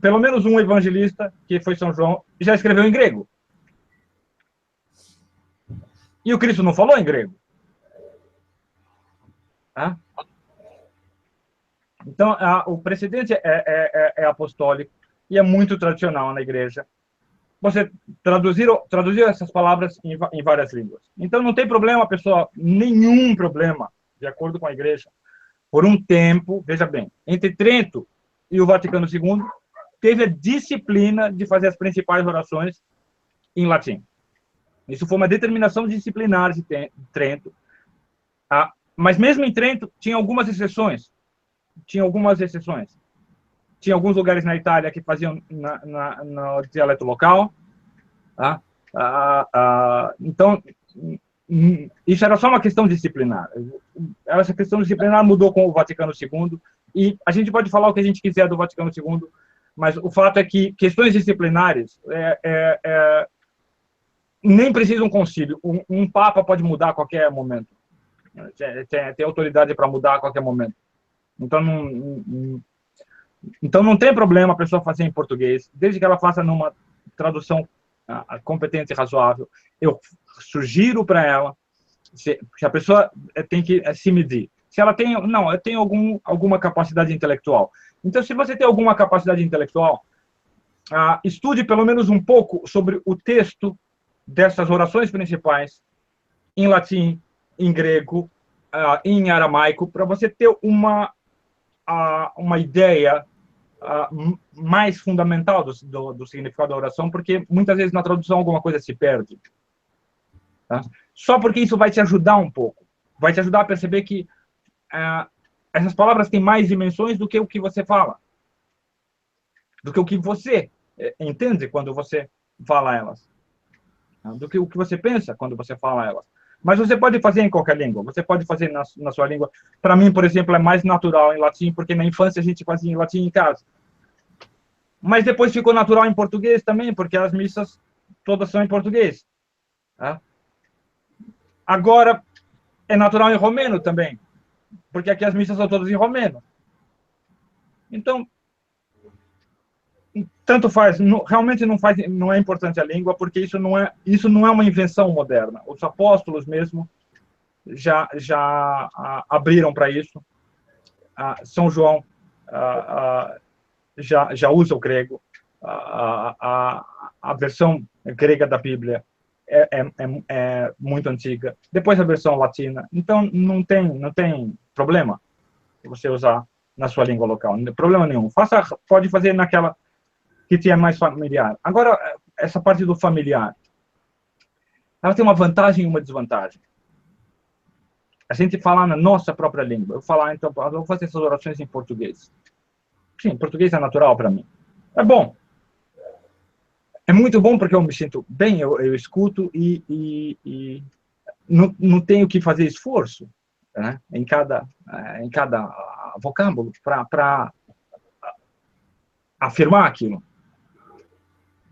pelo menos um evangelista, que foi São João, já escreveu em grego. E o Cristo não falou em grego. Tá? Então, o precedente é apostólico e é muito tradicional na igreja. Você traduziu essas palavras em várias línguas. Então, não tem problema, pessoal, nenhum problema, de acordo com a igreja. Por um tempo, veja bem, entre Trento e o Vaticano II, teve a disciplina de fazer as principais orações em latim. Isso foi uma determinação disciplinar de Trento. Mas mesmo em Trento, tinha algumas exceções. Tinha alguns lugares na Itália que faziam no dialeto local. Tá? Então, isso era só uma questão disciplinar. Essa questão disciplinar mudou com o Vaticano II, e a gente pode falar o que a gente quiser do Vaticano II, mas o fato é que questões disciplinares nem precisam um concílio. Um papa pode mudar a qualquer momento. Tem autoridade para mudar a qualquer momento. Então não tem problema a pessoa fazer em português, desde que ela faça numa tradução competente e razoável. Eu sugiro para ela que a pessoa tem que se medir. Se ela tem, não, eu tenho alguma capacidade intelectual. Então, se você tem alguma capacidade intelectual, estude pelo menos um pouco sobre o texto dessas orações principais em latim, em grego, em aramaico, para você ter uma ideia mais fundamental do significado da oração, porque muitas vezes na tradução alguma coisa se perde. Tá? Só porque isso vai te ajudar um pouco. Vai te ajudar a perceber que essas palavras têm mais dimensões do que o que você fala. Do que o que você entende quando você fala elas. Do que o que você pensa quando você fala elas. Mas você pode fazer em qualquer língua. Você pode fazer na sua língua. Para mim, por exemplo, é mais natural em latim, porque na infância a gente fazia em latim em casa. Mas depois ficou natural em português também, porque as missas todas são em português. Tá? Agora, é natural em romeno também, porque aqui as missas são todas em romeno. Então, tanto faz, realmente não é importante a língua, porque isso não é uma invenção moderna. Os apóstolos mesmo já abriram para isso. São João já usa o grego. A versão grega da Bíblia é muito antiga. Depois a versão latina. Então não tem problema você usar na sua língua local. Não tem problema nenhum. Pode fazer naquela que te é mais familiar. Agora, essa parte do familiar, ela tem uma vantagem e uma desvantagem. A gente falar na nossa própria língua. Eu falar, então, eu vou fazer essas orações em português. Sim, português é natural para mim. É bom. É muito bom porque eu me sinto bem, eu escuto e não tenho que fazer esforço, né, em cada vocábulo para afirmar aquilo.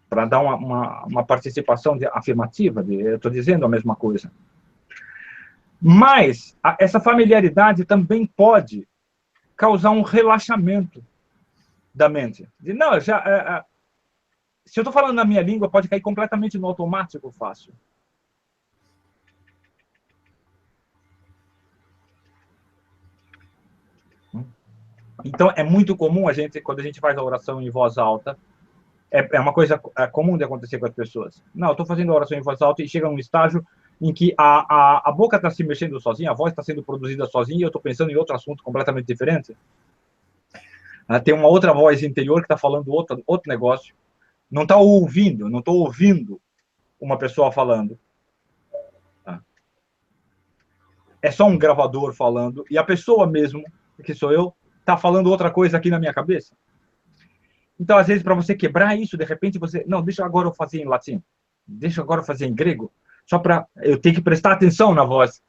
Para dar uma participação afirmativa, eu estou dizendo a mesma coisa. Mas essa familiaridade também pode causar um relaxamento da mente. Não, se eu estou falando na minha língua, pode cair completamente no automático fácil. Então, é muito comum quando a gente faz a oração em voz alta, é uma coisa comum de acontecer com as pessoas. Não, eu estou fazendo a oração em voz alta e chega um estágio em que a boca está se mexendo sozinha, a voz está sendo produzida sozinha e eu estou pensando em outro assunto completamente diferente. Tem uma outra voz interior que está falando outro negócio. Não está ouvindo, não estou ouvindo uma pessoa falando. É só um gravador falando, e a pessoa mesmo, que sou eu, está falando outra coisa aqui na minha cabeça. Então, às vezes, para você quebrar isso, de repente você... Não, deixa agora eu fazer em latim. Deixa agora eu fazer em grego. Só para eu ter que prestar atenção na voz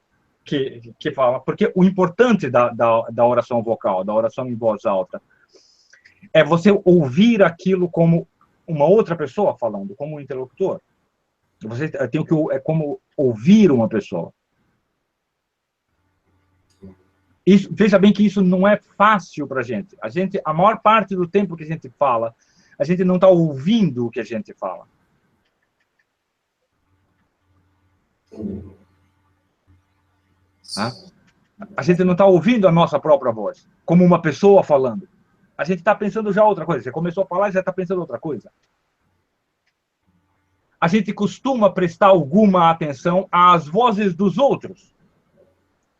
que fala. Porque o importante da oração vocal, da oração em voz alta, é você ouvir aquilo como uma outra pessoa falando, como um interlocutor. Você tem que... É como ouvir uma pessoa. Isso, veja bem que isso não é fácil para a gente. A maior parte do tempo que a gente fala, a gente não está ouvindo o que a gente fala. A gente não está ouvindo a nossa própria voz, como uma pessoa falando. A gente está pensando já outra coisa. Você começou a falar e já está pensando outra coisa. A gente costuma prestar alguma atenção às vozes dos outros.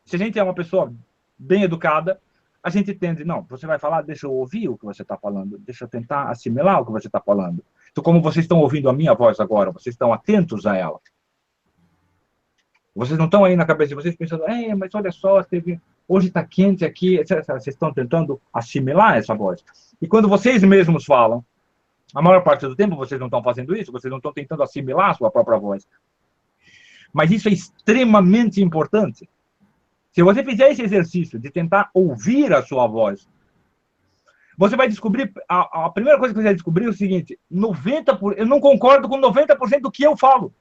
Se a gente é uma pessoa bem educada, a gente tende, não, você vai falar, deixa eu ouvir o que você está falando, deixa eu tentar assimilar o que você está falando. Então, como vocês estão ouvindo a minha voz agora, vocês estão atentos a ela. Vocês não estão aí na cabeça de vocês pensando, mas olha só, hoje está quente aqui, etc. Vocês estão tentando assimilar essa voz. E quando vocês mesmos falam, a maior parte do tempo vocês não estão fazendo isso, vocês não estão tentando assimilar a sua própria voz. Mas isso é extremamente importante. Se você fizer esse exercício de tentar ouvir a sua voz, você vai descobrir, a primeira coisa que você vai descobrir é o seguinte, eu não concordo com 90% do que eu falo.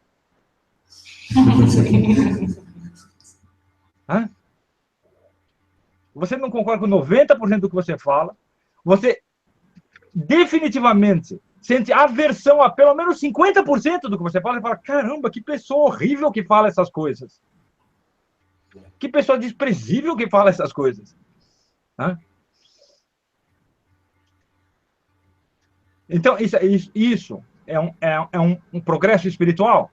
Você não concorda com 90% do que você fala, você definitivamente sente aversão a pelo menos 50% do que você fala, e fala, caramba, que pessoa horrível que fala essas coisas. Que pessoa desprezível que fala essas coisas. Então, isso é um progresso espiritual.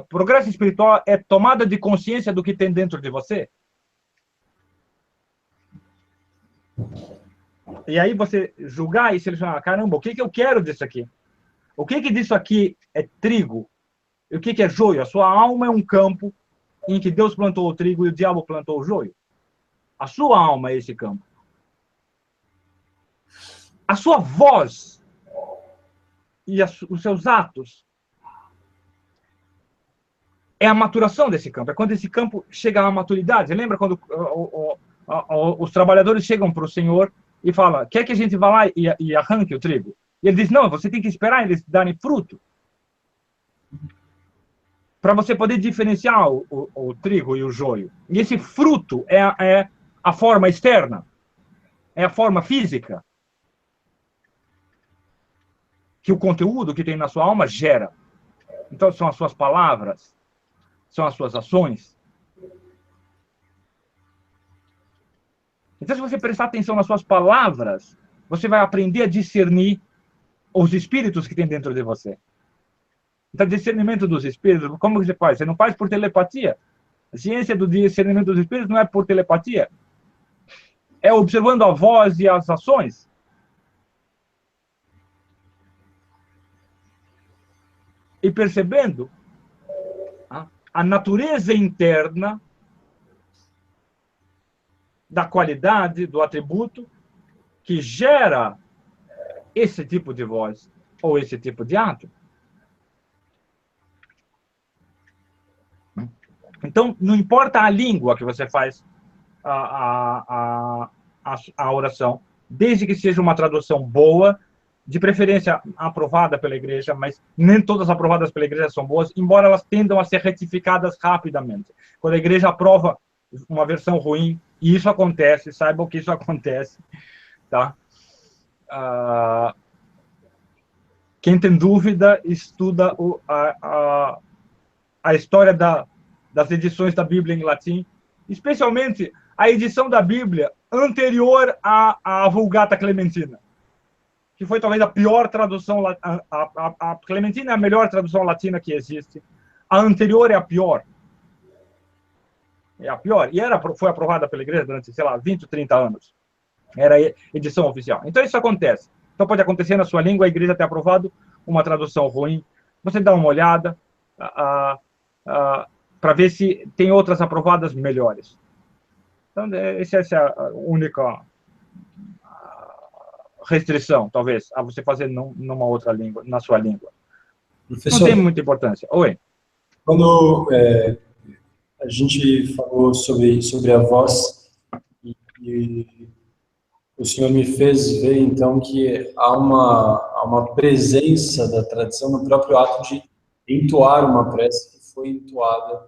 Progresso espiritual é tomada de consciência do que tem dentro de você. E aí você julgar e selecionar, caramba, o que eu quero disso aqui? O que disso aqui é trigo? E o que é joio? A sua alma é um campo em que Deus plantou o trigo e o diabo plantou o joio. A sua alma é esse campo. A sua voz e os seus atos é a maturação desse campo. É quando esse campo chega à maturidade. Você lembra quando os trabalhadores chegam para o Senhor e falam, quer que a gente vá lá e arranque o trigo? E ele diz, não, você tem que esperar eles darem fruto. Para você poder diferenciar o trigo e o joio. E esse fruto é a forma externa, é a forma física que o conteúdo que tem na sua alma gera. Então, são as suas palavras, são as suas ações. Então, se você prestar atenção nas suas palavras, você vai aprender a discernir os espíritos que tem dentro de você. Então, discernimento dos espíritos, como você faz? Você não faz por telepatia. A ciência do discernimento dos espíritos não é por telepatia. É observando a voz e as ações. E percebendo a natureza interna da qualidade, do atributo que gera esse tipo de voz ou esse tipo de ato. Então, não importa a língua que você faz a oração, desde que seja uma tradução boa, de preferência aprovada pela igreja, mas nem todas aprovadas pela igreja são boas, embora elas tendam a ser retificadas rapidamente. Quando a igreja aprova uma versão ruim, e isso acontece, saibam que isso acontece, tá? Quem tem dúvida, estuda a história das edições da Bíblia em latim, especialmente a edição da Bíblia anterior à Vulgata Clementina, que foi talvez a pior tradução. A Clementina é a melhor tradução latina que existe. A anterior é a pior. É a pior. E foi aprovada pela igreja durante, sei lá, 20, 30 anos. Era a edição oficial. Então isso acontece. Então pode acontecer na sua língua, a igreja ter aprovado uma tradução ruim. Você dá uma olhada para ver se tem outras aprovadas melhores. Então essa é a única restrição, talvez, a você fazer numa outra língua, na sua língua. Professor, não tem muita importância. Oi. Quando a gente falou sobre a voz, e o senhor me fez ver, então, que há uma presença da tradição no próprio ato de entoar uma prece que foi entoada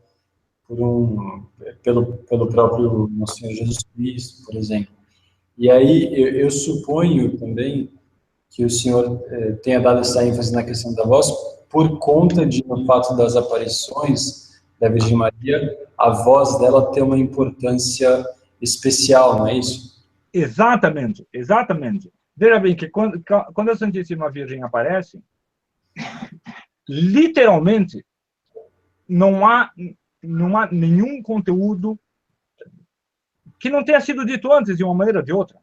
pelo próprio Nosso Senhor Jesus Cristo, por exemplo. E aí eu suponho também que o senhor tenha dado essa ênfase na questão da voz por conta no fato das aparições da Virgem Maria, a voz dela ter uma importância especial, não é isso? Exatamente, exatamente. Veja bem que quando a Santíssima Virgem aparece, literalmente, não há nenhum conteúdo que não tenha sido dito antes de uma maneira ou de outra.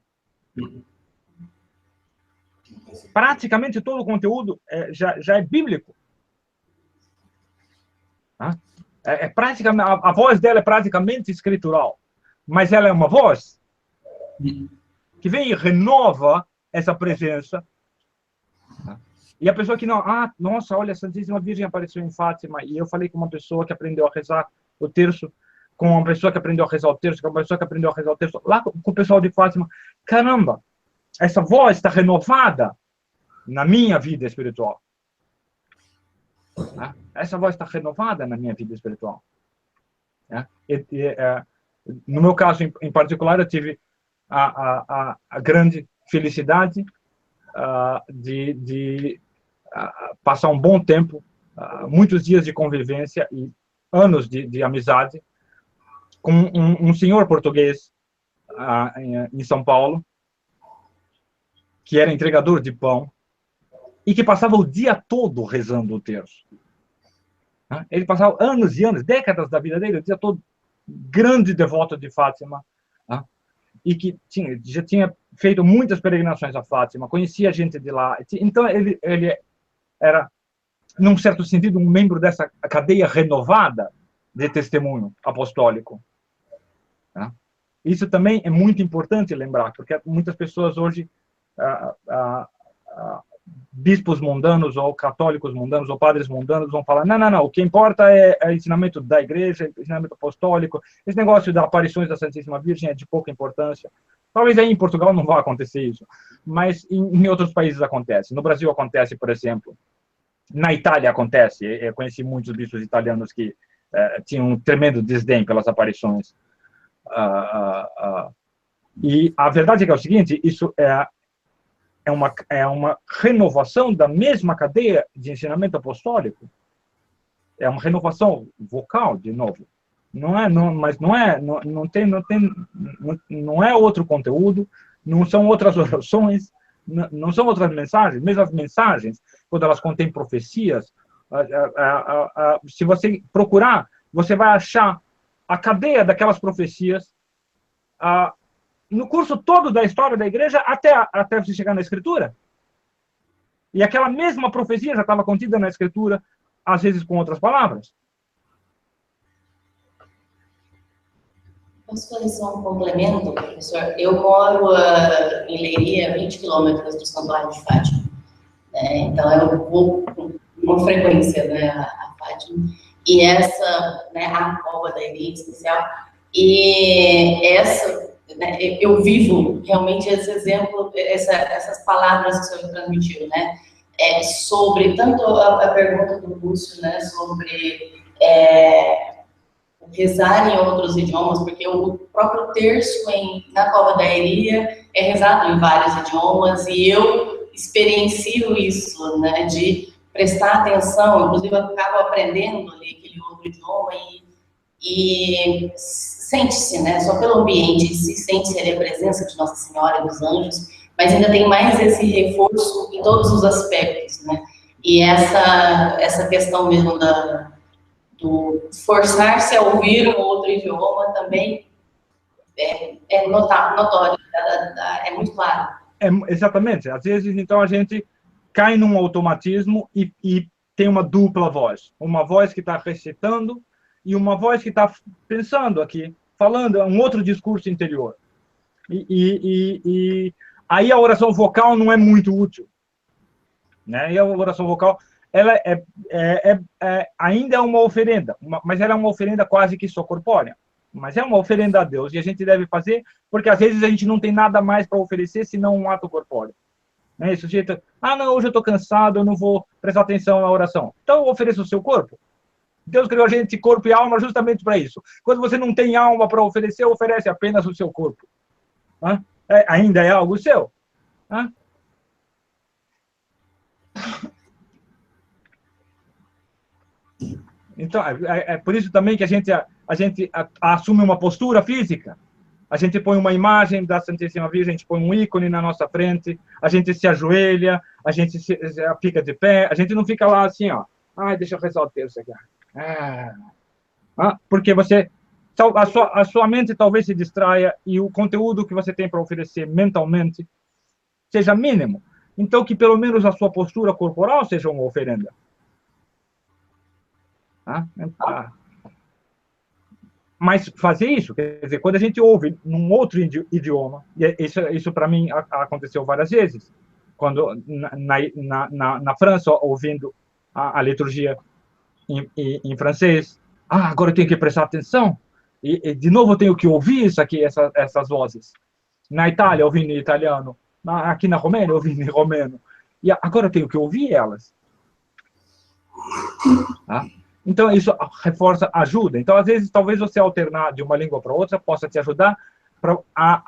Praticamente todo o conteúdo já é bíblico. Praticamente, a voz dela é praticamente escritural, mas ela é uma voz que vem e renova essa presença. E a pessoa que não, nossa, olha, a Santíssima Virgem apareceu em Fátima, e eu falei com uma pessoa que aprendeu a rezar o terço, com uma pessoa que aprendeu a rezar o terço, com uma pessoa que aprendeu a rezar o terço, lá com o pessoal de Fátima. Caramba, essa voz está renovada na minha vida espiritual. Essa voz está renovada na minha vida espiritual. No meu caso, em particular, eu tive a grande felicidade de passar um bom tempo, muitos dias de convivência e anos de amizade com um senhor português em São Paulo, que era entregador de pão e que passava o dia todo rezando o terço. Ele passava anos e anos, décadas da vida dele, o dia todo, grande devoto de Fátima, e que já tinha feito muitas peregrinações a Fátima, conhecia gente de lá. Então, ele era, num certo sentido, um membro dessa cadeia renovada de testemunho apostólico. Isso também é muito importante lembrar, porque muitas pessoas hoje, bispos mundanos, ou católicos mundanos, ou padres mundanos, vão falar, não, o que importa é o ensinamento da igreja, o ensinamento apostólico, esse negócio das aparições da Santíssima Virgem é de pouca importância. Talvez aí em Portugal não vá acontecer isso, mas em outros países acontece. No Brasil acontece, por exemplo. Na Itália acontece. Eu conheci muitos bispos italianos que tinham um tremendo desdém pelas aparições. E a verdade é que é o seguinte, isso é uma renovação da mesma cadeia de ensinamento apostólico. É uma renovação vocal, de novo. Mas não é outro conteúdo, não são outras orações, não são outras mensagens. Mesmo as mensagens, quando elas contêm profecias, se você procurar, você vai achar a cadeia daquelas profecias no curso todo da história da igreja até você chegar na Escritura. E aquela mesma profecia já estava contida na Escritura, às vezes com outras palavras. Posso fazer só um complemento, professor? Eu moro em Leiria, 20 quilômetros do Santuário de Fátima. Então, eu vou com uma frequência, a Fátima. E essa, a cova da Iria em especial, e essa, eu vivo realmente esse exemplo, essas palavras que o senhor transmitiu, sobre tanto a pergunta do Lúcio, sobre rezar em outros idiomas, porque o próprio terço na Cova da Iria é rezado em vários idiomas, e eu experiencio isso, de prestar atenção, inclusive eu acabo aprendendo ali aquele outro idioma, e sente-se, só pelo ambiente, sente-se ali a presença de Nossa Senhora e dos anjos, mas ainda tem mais esse reforço em todos os aspectos, E essa questão mesmo do forçar-se a ouvir um outro idioma também notório, é muito claro. Exatamente. Às vezes, então, a gente cai num automatismo e tem uma dupla voz. Uma voz que está recitando e uma voz que está pensando aqui, falando, um outro discurso interior. E aí a oração vocal não é muito útil. Né? E a oração vocal, ela ainda é uma oferenda, mas ela é uma oferenda quase que só corpórea. Mas é uma oferenda a Deus, e a gente deve fazer, porque às vezes a gente não tem nada mais para oferecer senão um ato corpóreo. Né? Esse sujeito, não, hoje eu estou cansado, eu não vou prestar atenção na oração. Então, ofereça o seu corpo. Deus criou a gente corpo e alma justamente para isso. Quando você não tem alma para oferecer, oferece apenas o seu corpo. Ainda é algo seu. Então, é por isso também que a gente assume uma postura física. A gente põe uma imagem da Santíssima Virgem, a gente põe um ícone na nossa frente, a gente se ajoelha, a gente fica de pé, a gente não fica lá assim, ó. Deixa eu rezar o terço aqui. Porque a sua mente talvez se distraia e o conteúdo que você tem para oferecer mentalmente seja mínimo. Então, que pelo menos a sua postura corporal seja uma oferenda. Mas fazer isso, quer dizer, quando a gente ouve num outro idioma, e isso para mim aconteceu várias vezes, quando na França, ouvindo a liturgia em francês, agora eu tenho que prestar atenção, e de novo eu tenho que ouvir isso aqui, essas vozes. Na Itália, ouvindo em italiano, aqui na Romênia, ouvindo em romeno, e agora eu tenho que ouvir elas. Então, isso reforça, ajuda. Então, às vezes, talvez você alternar de uma língua para outra possa te ajudar a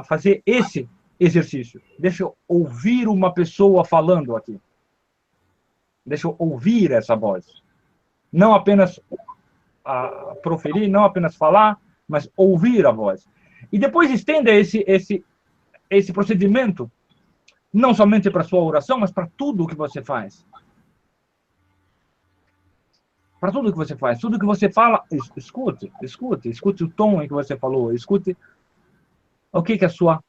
fazer esse exercício. Deixa eu ouvir uma pessoa falando aqui. Deixa eu ouvir essa voz. Não apenas proferir, não apenas falar, mas ouvir a voz. E depois estenda esse procedimento, não somente para a sua oração, mas para tudo o que você faz. Para tudo que você faz, tudo que você fala, escute o tom em que você falou, escute o que a sua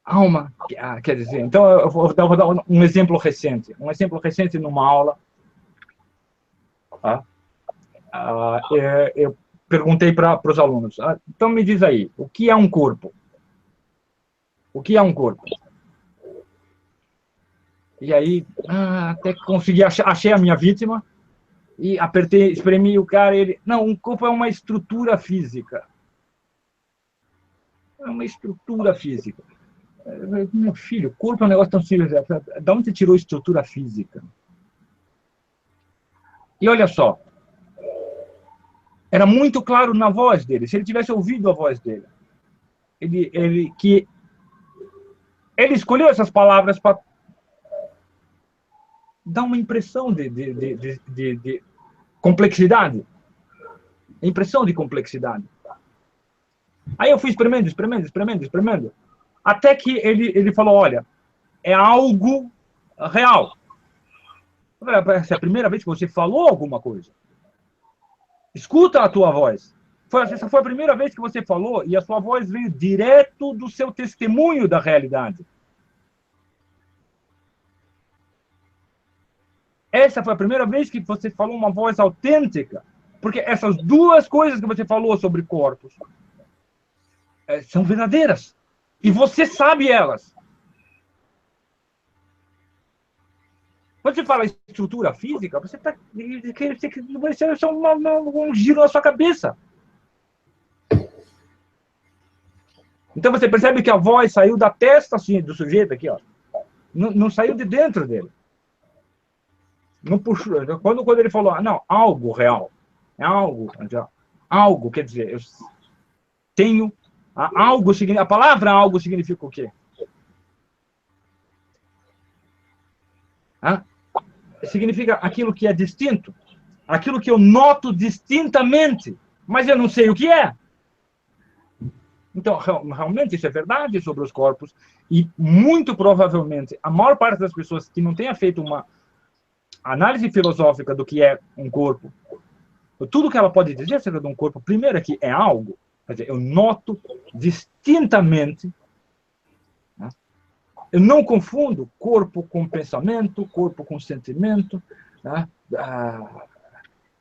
alma quer dizer. Então, eu vou dar um exemplo recente. Numa aula, eu perguntei para os alunos, então me diz aí, o que é um corpo? O que é um corpo? E aí, até que consegui, achei a minha vítima, e apertei, espremi o cara, não, um corpo é uma estrutura física. É uma estrutura física. Meu filho, corpo é um negócio tão simples. De onde você tirou estrutura física? E olha só, era muito claro na voz dele, se ele tivesse ouvido a voz dele, ele escolheu essas palavras para dá uma impressão de complexidade. Impressão de complexidade. Aí eu fui espremendo. Até que ele falou, olha, é algo real. Essa é a primeira vez que você falou alguma coisa. Escuta a tua voz. Essa foi a primeira vez que você falou e a sua voz veio direto do seu testemunho da realidade. Essa foi a primeira vez que você falou uma voz autêntica. Porque essas duas coisas que você falou sobre corpos são verdadeiras. E você sabe elas. Quando você fala estrutura física, você está... Vai ser um giro na sua cabeça. Então você percebe que a voz saiu da testa assim, do sujeito aqui, ó. Não saiu de dentro dele. Não puxou. Quando ele falou, não, algo real. É algo, quer dizer, eu tenho algo, a palavra algo significa o quê? Significa aquilo que é distinto, aquilo que eu noto distintamente, mas eu não sei o que é. Então, realmente isso é verdade sobre os corpos, e muito provavelmente a maior parte das pessoas que não tenha feito uma análise filosófica do que é um corpo, tudo que ela pode dizer acerca de um corpo, primeiro é que é algo, quer dizer, eu noto distintamente, né? Eu não confundo corpo com pensamento, corpo com sentimento, né?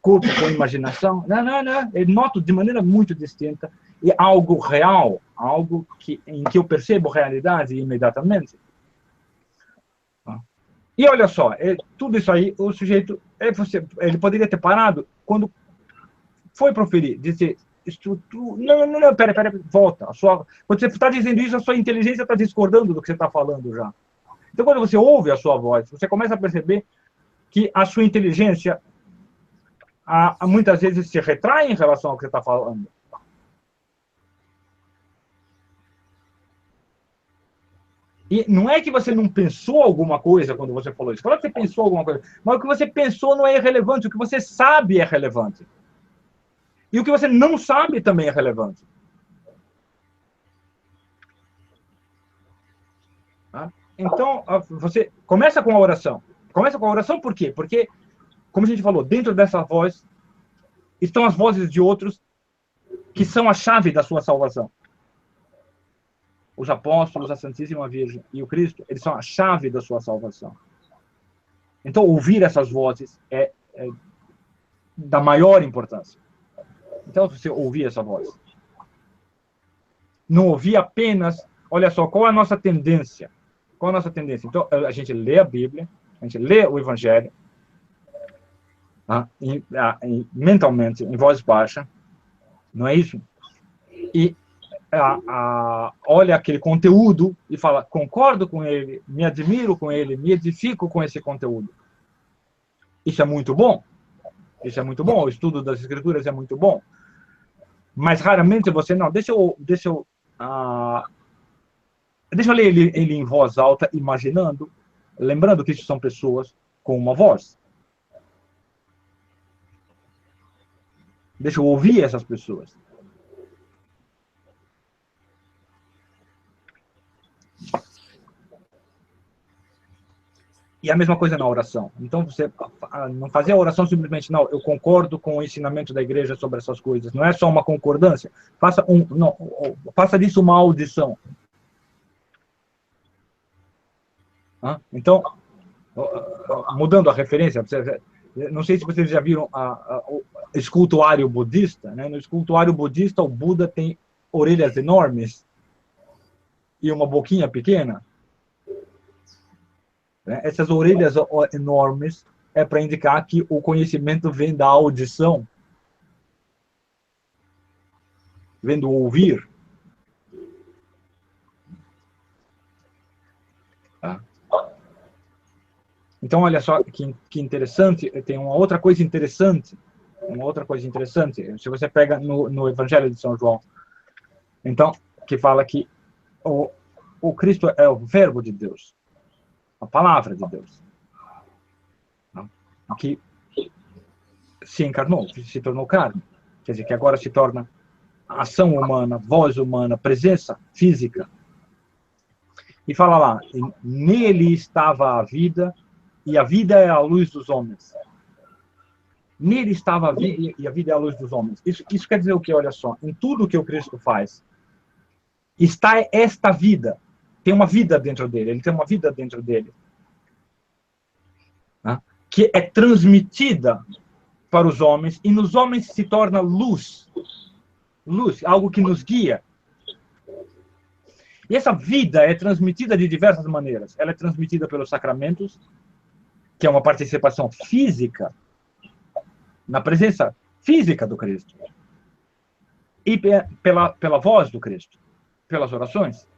Corpo com imaginação. Não. Eu noto de maneira muito distinta e algo real, algo em que eu percebo realidade imediatamente. E olha só, tudo isso aí, o sujeito, ele poderia ter parado quando foi proferir, dizer, não, pera, volta. Quando você está dizendo isso, a sua inteligência está discordando do que você está falando já. Então, quando você ouve a sua voz, você começa a perceber que a sua inteligência muitas vezes se retrai em relação ao que você está falando. E não é que você não pensou alguma coisa quando você falou isso. Claro que você pensou alguma coisa, mas o que você pensou não é irrelevante, o que você sabe é relevante. E o que você não sabe também é relevante. Então, você começa com a oração. Começa com a oração por quê? Porque, como a gente falou, dentro dessa voz estão as vozes de outros que são a chave da sua salvação. Os apóstolos, a Santíssima Virgem e o Cristo, eles são a chave da sua salvação. Então, ouvir essas vozes é da maior importância. Então, você ouvir essa voz. Não ouvir apenas... Olha só, qual é a nossa tendência? Qual é a nossa tendência? Então, a gente lê a Bíblia, a gente lê o Evangelho, mentalmente, em voz baixa, não é isso? E olha aquele conteúdo e fala, concordo com ele, me admiro com ele, me edifico com esse conteúdo. Isso é muito bom. Isso é muito bom. O estudo das Escrituras é muito bom. Mas raramente você, não, deixa eu ler ele em voz alta, imaginando, lembrando que isso são pessoas com uma voz. Deixa eu ouvir essas pessoas. E a mesma coisa na oração. Então, você não fazer a oração simplesmente, não, eu concordo com o ensinamento da igreja sobre essas coisas. Não é só uma concordância. Faça disso uma audição. Então, mudando a referência, não sei se vocês já viram o escultuário budista, né? No escultuário budista, o Buda tem orelhas enormes e uma boquinha pequena. Essas orelhas enormes é para indicar que o conhecimento vem da audição, vem do ouvir. Então, olha só que interessante, tem uma outra coisa interessante. Se você pega no Evangelho de São João, então, que fala que o Cristo é o Verbo de Deus, a palavra de Deus, que se encarnou, se tornou carne, quer dizer, que agora se torna ação humana, voz humana, presença física. E fala lá, nele estava a vida, e a vida é a luz dos homens. Nele estava a vida, e a vida é a luz dos homens. Isso quer dizer o quê? Olha só, em tudo que o Cristo faz, está esta vida. Tem uma vida dentro dele, ele tem uma vida dentro dele. Que é transmitida para os homens, e nos homens se torna luz. Luz, algo que nos guia. E essa vida é transmitida de diversas maneiras. Ela é transmitida pelos sacramentos, que é uma participação física, na presença física do Cristo. E pela voz do Cristo, pelas orações.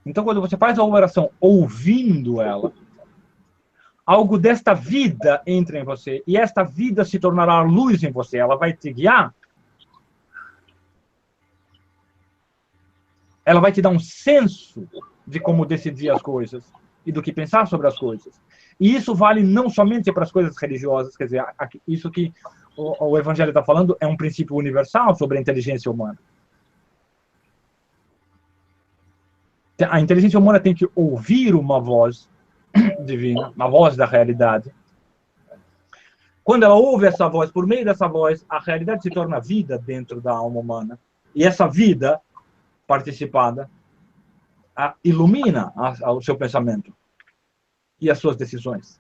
Então, quando você faz a oração ouvindo ela, algo desta vida entra em você, e esta vida se tornará luz em você, ela vai te guiar. Ela vai te dar um senso de como decidir as coisas e do que pensar sobre as coisas. E isso vale não somente para as coisas religiosas, quer dizer, isso que o Evangelho está falando é um princípio universal sobre a inteligência humana. A inteligência humana tem que ouvir uma voz divina, uma voz da realidade, quando ela ouve essa voz, por meio dessa voz, a realidade se torna vida dentro da alma humana. E essa vida participada ilumina o seu pensamento e as suas decisões.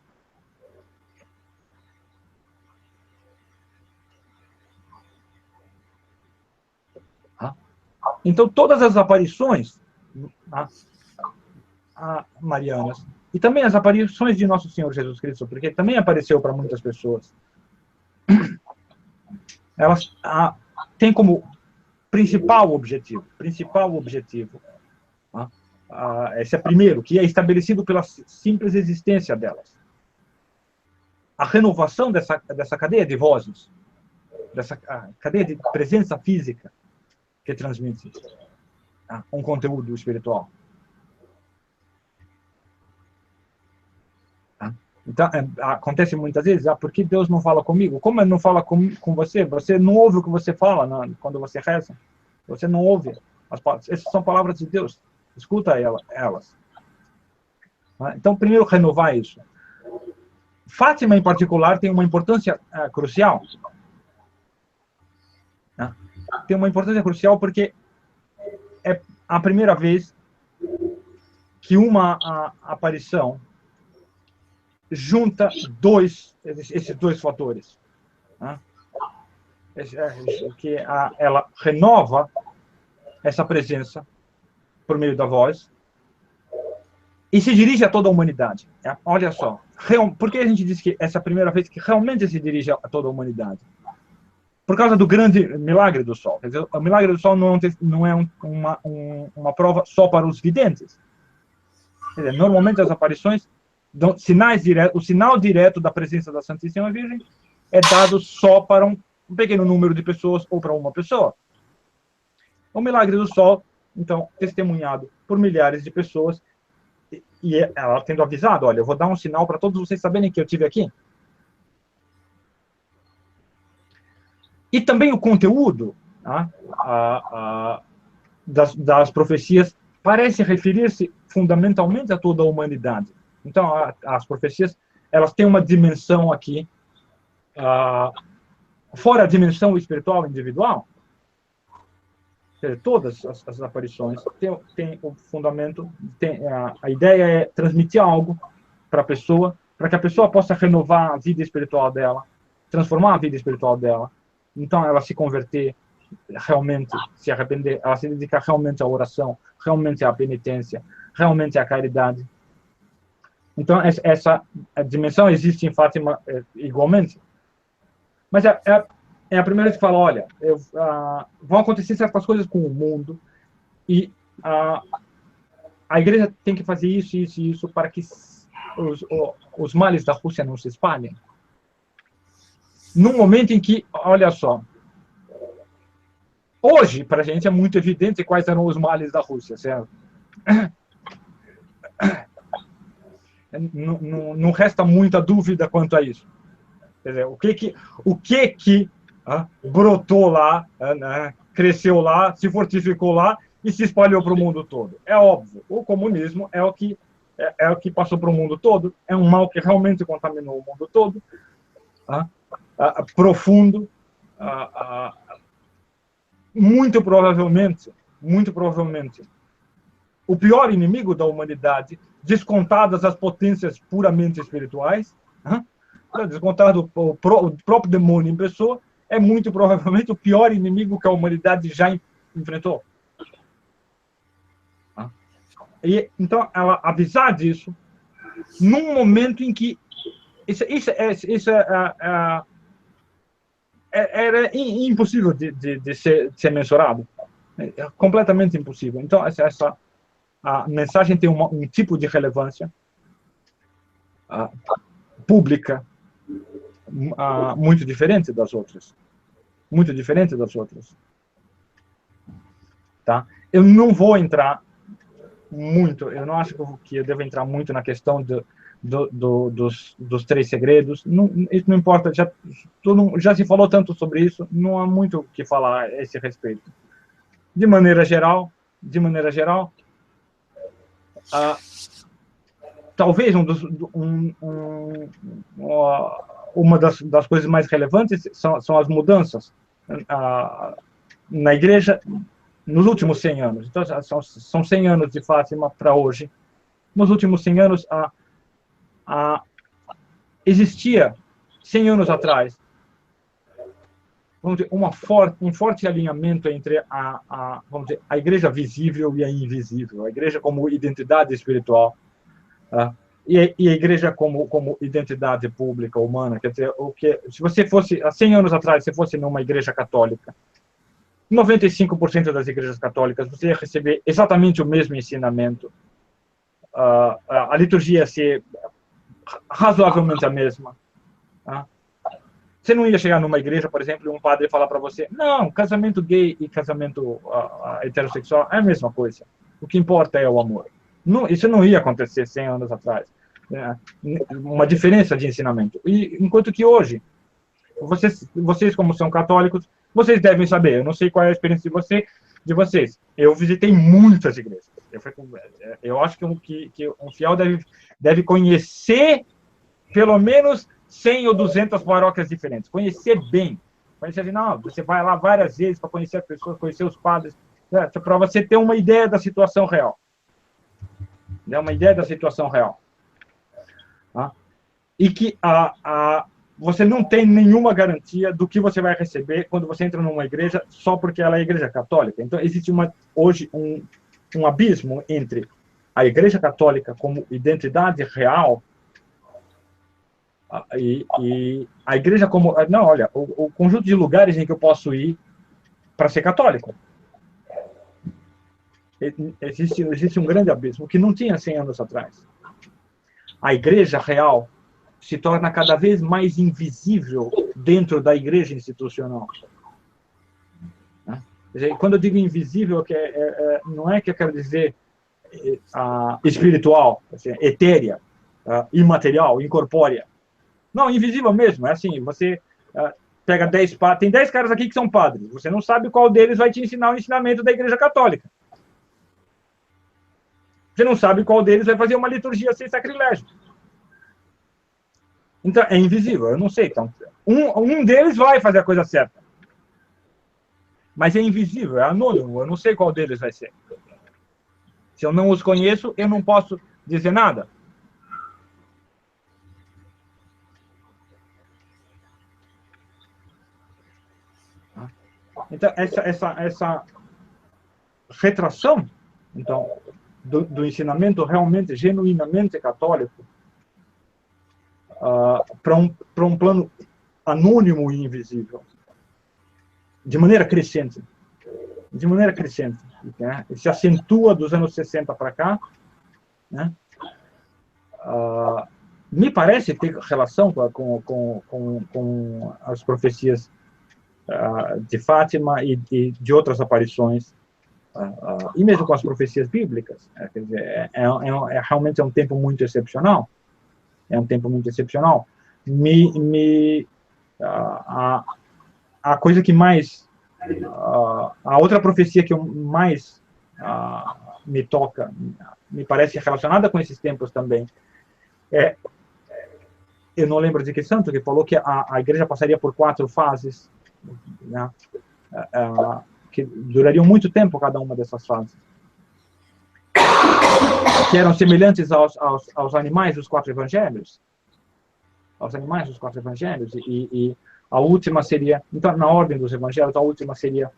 Então, todas as aparições marianas, e também as aparições de Nosso Senhor Jesus Cristo, porque também apareceu para muitas pessoas, elas têm como principal objetivo, esse é primeiro, que é estabelecido pela simples existência delas. A renovação dessa cadeia de vozes, dessa cadeia de presença física que transmite um conteúdo espiritual. Então, acontece muitas vezes, por que Deus não fala comigo? Como ele não fala com você? Você não ouve o que você fala quando você reza? Você não ouve. Essas são palavras de Deus. Escuta elas. Então, primeiro, renovar isso. Fátima, em particular, tem uma importância crucial. Tem uma importância crucial porque é a primeira vez que uma aparição junta esses dois fatores. Que ela renova essa presença por meio da voz e se dirige a toda a humanidade. Olha só, por que a gente diz que essa é a primeira vez que realmente se dirige a toda a humanidade? Por causa do grande milagre do Sol. Quer dizer, o milagre do Sol não é uma prova só para os videntes. Quer dizer, normalmente as aparições dão sinais diretos. O sinal direto da presença da Santíssima Virgem é dado só para um pequeno número de pessoas ou para uma pessoa. O milagre do Sol, então, testemunhado por milhares de pessoas, e ela tendo avisado, olha, eu vou dar um sinal para todos vocês saberem que eu estive aqui. E também o conteúdo das profecias parece referir-se fundamentalmente a toda a humanidade. Então, as profecias, elas têm uma dimensão aqui, fora a dimensão espiritual individual. Todas as aparições têm o fundamento, a ideia é transmitir algo para a pessoa, para que a pessoa possa renovar a vida espiritual dela, transformar a vida espiritual dela. Então, ela se converter, realmente se arrepender, ela se dedicar realmente à oração, realmente à penitência, realmente à caridade. Então, essa dimensão existe em Fátima igualmente. Mas é a primeira vez que fala, olha, vão acontecer certas coisas com o mundo e a igreja tem que fazer isso, isso e isso para que os males da Rússia não se espalhem. Num momento em que, olha só, hoje, para a gente, é muito evidente quais eram os males da Rússia, certo? Não resta muita dúvida quanto a isso. Quer dizer, o que brotou lá, cresceu lá, se fortificou lá e se espalhou para o mundo todo? É óbvio, o comunismo é o que passou para o mundo todo, é um mal que realmente contaminou o mundo todo, profundo, muito provavelmente, o pior inimigo da humanidade, descontadas as potências puramente espirituais, descontado o próprio demônio em pessoa, é muito provavelmente o pior inimigo que a humanidade já enfrentou. E, então, ela avisar disso, num momento em que era impossível de ser mensurado. É completamente impossível. Então, a mensagem tem um tipo de relevância pública muito diferente das outras. Muito diferente das outras. Tá? Eu não vou entrar muito, eu não acho que eu devo entrar muito na questão dos 3 segredos. Não, isso não importa, já se falou tanto sobre isso, não há muito o que falar a esse respeito. De maneira geral, talvez uma das coisas mais relevantes são as mudanças na igreja nos últimos 100 anos. Então, são 100 anos de Fátima para hoje. Nos últimos 100 anos, existia, 100 anos atrás, vamos dizer, um forte alinhamento entre vamos dizer, a igreja visível e a invisível, a igreja como identidade espiritual, e a igreja como identidade pública, humana. Quer dizer, se você fosse, há 100 anos atrás, se fosse numa igreja católica, 95% das igrejas católicas, você ia receber exatamente o mesmo ensinamento, a liturgia ia ser razoavelmente a mesma. Você não ia chegar numa igreja, por exemplo, e um padre falar para você, não, casamento gay e casamento heterossexual é a mesma coisa. O que importa é o amor. Não, isso não ia acontecer 100 anos atrás. Uma diferença de ensinamento. E, enquanto que hoje, vocês como são católicos, vocês devem saber. Eu não sei qual é a experiência de vocês. Eu visitei muitas igrejas. Eu acho que um fiel deve conhecer pelo menos 100 ou 200 paróquias diferentes. Conhecer bem. Conhecer, não, você vai lá várias vezes para conhecer as pessoas, conhecer os padres, para você ter uma ideia da situação real. Uma ideia da situação real. E que você não tem nenhuma garantia do que você vai receber quando você entra numa igreja só porque ela é igreja católica. Então, existe hoje um abismo entre a igreja católica como identidade real e a igreja como... Não, olha, o conjunto de lugares em que eu posso ir para ser católico. Existe um grande abismo que não tinha 100 anos atrás. A igreja real se torna cada vez mais invisível dentro da igreja institucional. Quando eu digo invisível, não é que eu quero dizer espiritual, assim, etérea, imaterial, incorpórea. Não, invisível mesmo. É assim, você pega 10 padres, tem 10 caras aqui que são padres, você não sabe qual deles vai te ensinar o ensinamento da igreja católica. Você não sabe qual deles vai fazer uma liturgia sem sacrilégio. Então, é invisível, eu não sei. Então, um deles vai fazer a coisa certa. Mas é invisível, é anônimo, eu não sei qual deles vai ser. Se eu não os conheço, eu não posso dizer nada. Então, essa retração, então, do ensinamento realmente, genuinamente católico, para um plano anônimo e invisível, de maneira crescente. Né? Se acentua dos anos 60 para cá, né? Me parece ter relação com as profecias de Fátima e de outras aparições, e mesmo com as profecias bíblicas. Quer dizer, realmente é um tempo muito excepcional. A coisa que mais... a outra profecia que mais me toca, me parece relacionada com esses tempos também, eu não lembro de que santo que falou que a igreja passaria por 4 fases, né, que durariam muito tempo cada uma dessas fases, que eram semelhantes aos animais dos 4 evangelhos. E a última seria, então, na ordem dos evangelhos, a última seria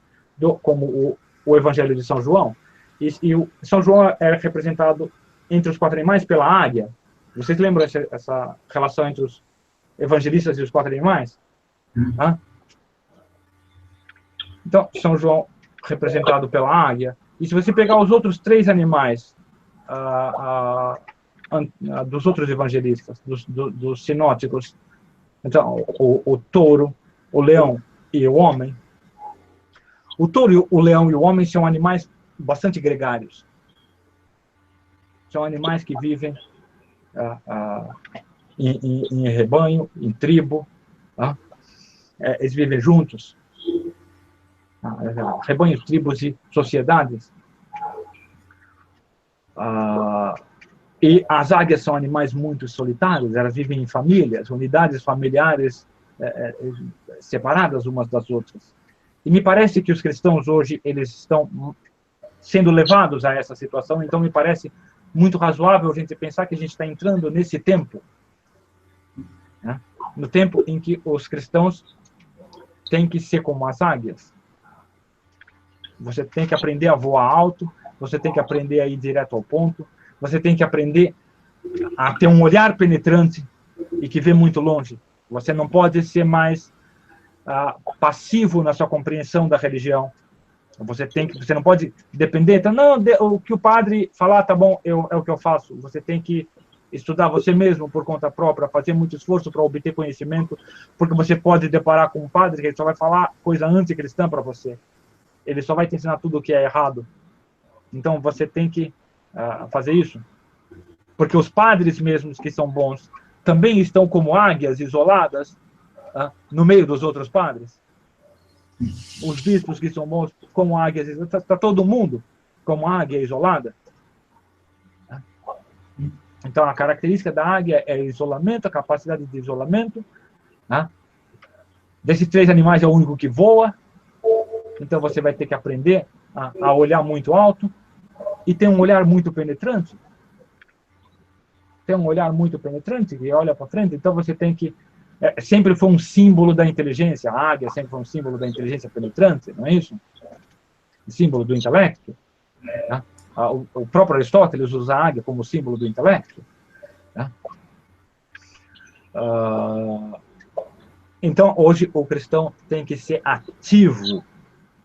como o evangelho de São João. E o São João é representado entre os 4 animais pela águia. Vocês lembram essa relação entre os evangelistas e os 4 animais? Então, São João representado pela águia. E se você pegar os outros 3 animais dos outros evangelistas, dos sinóticos, então, o touro, o leão e o homem. O touro, o leão e o homem são animais bastante gregários. São animais que vivem em rebanho, em tribo. Eles vivem juntos. Rebanhos, tribos e sociedades. E as águias são animais muito solitários, elas vivem em famílias, unidades familiares separadas umas das outras. E me parece que os cristãos hoje, eles estão sendo levados a essa situação, então me parece muito razoável a gente pensar que a gente está entrando nesse tempo, né? No tempo em que os cristãos têm que ser como as águias. Você tem que aprender a voar alto, você tem que aprender a ir direto ao ponto, você tem que aprender a ter um olhar penetrante e que vê muito longe. Você não pode ser mais passivo na sua compreensão da religião. Você não pode depender. Então, não, o que o padre falar, tá bom, é o que eu faço. Você tem que estudar você mesmo por conta própria, fazer muito esforço para obter conhecimento, porque você pode deparar com um padre que ele só vai falar coisa anticristã para você. Ele só vai te ensinar tudo o que é errado. Então, você tem que fazer isso. Porque os padres mesmos que são bons também estão como águias isoladas no meio dos outros padres. Os bispos que são bons como águias isoladas. Está todo mundo como águia isolada. Então, a característica da águia é isolamento, a capacidade de isolamento. Desses três animais é o único que voa. Então, você vai ter que aprender a olhar muito alto e ter um olhar muito penetrante. Tem um olhar muito penetrante que olha para frente. Então, você tem que... sempre foi um símbolo da inteligência. A águia sempre foi um símbolo da inteligência penetrante, não é isso? O símbolo do intelecto. Né? O próprio Aristóteles usa a águia como símbolo do intelecto. Né? Então, hoje, o cristão tem que ser ativo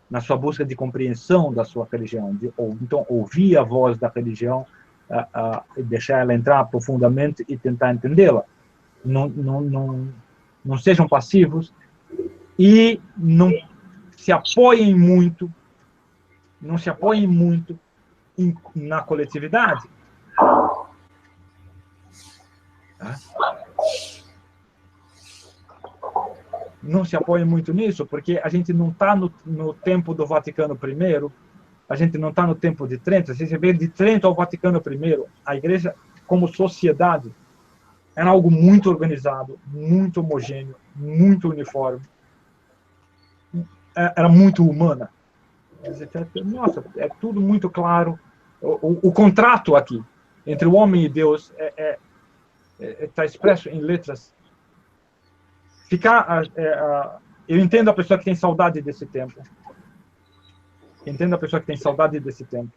na sua busca de compreensão da sua religião. Então, ouvir a voz da religião, deixar ela entrar profundamente e tentar entendê-la. Não sejam passivos e não se apoiem muito, na coletividade. Não se apoiem muito nisso, porque a gente não está no tempo do Vaticano I, a gente não está no tempo de Trento. Se você vê de Trento ao Vaticano I, a igreja, como sociedade, era algo muito organizado, muito homogêneo, muito uniforme. Era muito humana. Nossa, é tudo muito claro. O contrato aqui entre o homem e Deus está expresso em letras. Eu entendo a pessoa que tem saudade desse tempo. Entendo a pessoa que tem saudade desse tempo.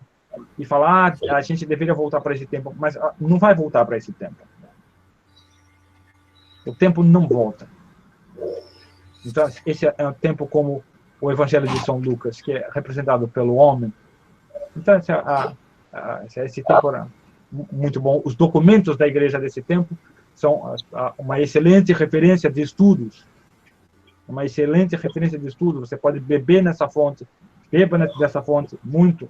E falar, a gente deveria voltar para esse tempo, mas não vai voltar para esse tempo. O tempo não volta. Então, esse é um tempo como o Evangelho de São Lucas, que é representado pelo homem. Então, esse tempo era muito bom. Os documentos da igreja desse tempo são uma excelente referência de estudos. Uma excelente referência de estudos. Você pode beber nessa fonte. Beba dessa fonte muito.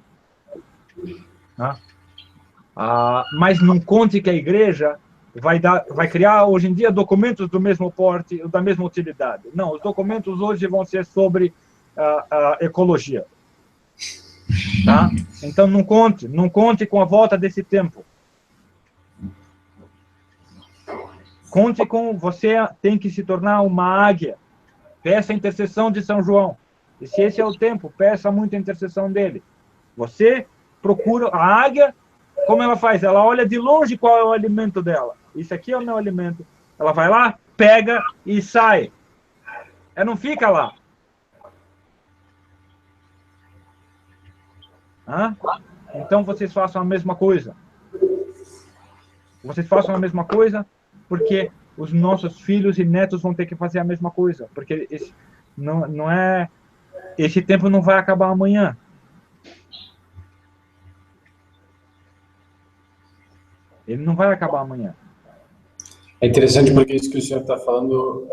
Mas não conte que a igreja vai criar, hoje em dia, documentos do mesmo porte, da mesma utilidade. Não, os documentos hoje vão ser sobre ecologia. Tá? Então, não conte com a volta desse tempo. Conte com, você tem que se tornar uma águia. Peça a intercessão de São João. E se esse é o tempo, peça muito a intercessão dele. Você procura a águia, como ela faz? Ela olha de longe qual é o alimento dela. Isso aqui é o meu alimento. Ela vai lá, pega e sai. Ela não fica lá. Então vocês façam a mesma coisa. Vocês façam a mesma coisa porque os nossos filhos e netos vão ter que fazer a mesma coisa. Porque esse tempo não vai acabar amanhã. Ele não vai acabar amanhã. É interessante porque isso que o senhor está falando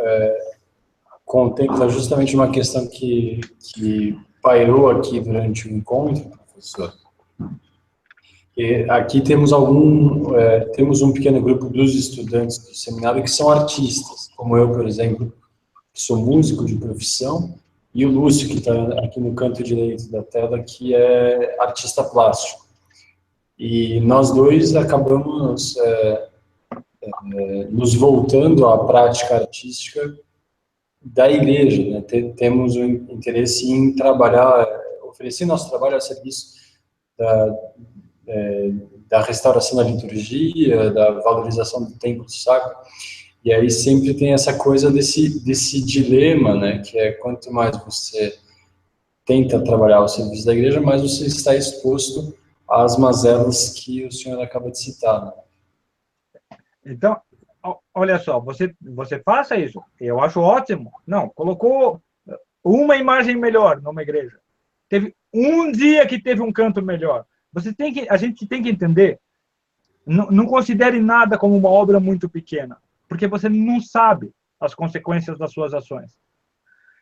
contempla justamente uma questão que pairou aqui durante o encontro, professor. E aqui temos um pequeno grupo dos estudantes do seminário que são artistas, como eu, por exemplo, que sou músico de profissão, e o Lúcio, que está aqui no canto direito da tela, que é artista plástico. E nós dois acabamos nos voltando à prática artística da igreja, né? Temos o interesse em trabalhar, oferecer nosso trabalho a serviço da restauração da liturgia, da valorização do templo sacro. E aí sempre tem essa coisa desse dilema, né? Que é quanto mais você tenta trabalhar ao serviço da igreja, mais você está exposto às mazelas que o senhor acaba de citar, né? Então, olha só, você faça isso. Eu acho ótimo. Não, colocou uma imagem melhor numa igreja. Teve um dia que teve um canto melhor. A gente tem que entender, não considere nada como uma obra muito pequena, porque você não sabe as consequências das suas ações.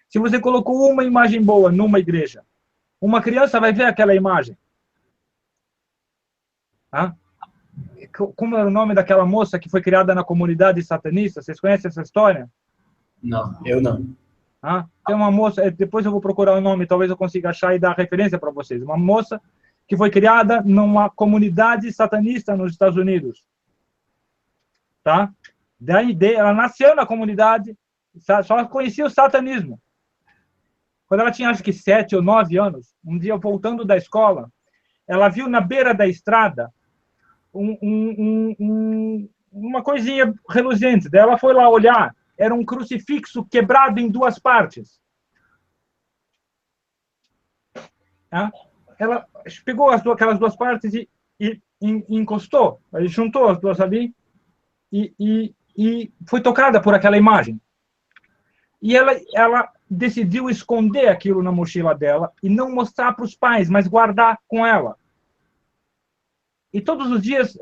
Se você colocou uma imagem boa numa igreja, uma criança vai ver aquela imagem. Ah? Como era o nome daquela moça que foi criada na comunidade satanista? Vocês conhecem essa história? Não, eu não. Ah? Tem uma moça, depois eu vou procurar o nome, talvez eu consiga achar e dar referência para vocês. Uma moça que foi criada numa comunidade satanista nos Estados Unidos. Tá? Daí, ela nasceu na comunidade, só conhecia o satanismo. Quando ela tinha, acho que 7 ou 9 anos, um dia, voltando da escola, ela viu na beira da estrada uma coisinha reluzente. Daí ela foi lá olhar. Era um crucifixo quebrado em 2 partes. Tá? Ela pegou aquelas 2 partes e encostou, juntou as 2 ali e foi tocada por aquela imagem. E ela decidiu esconder aquilo na mochila dela e não mostrar para os pais, mas guardar com ela. E todos os dias,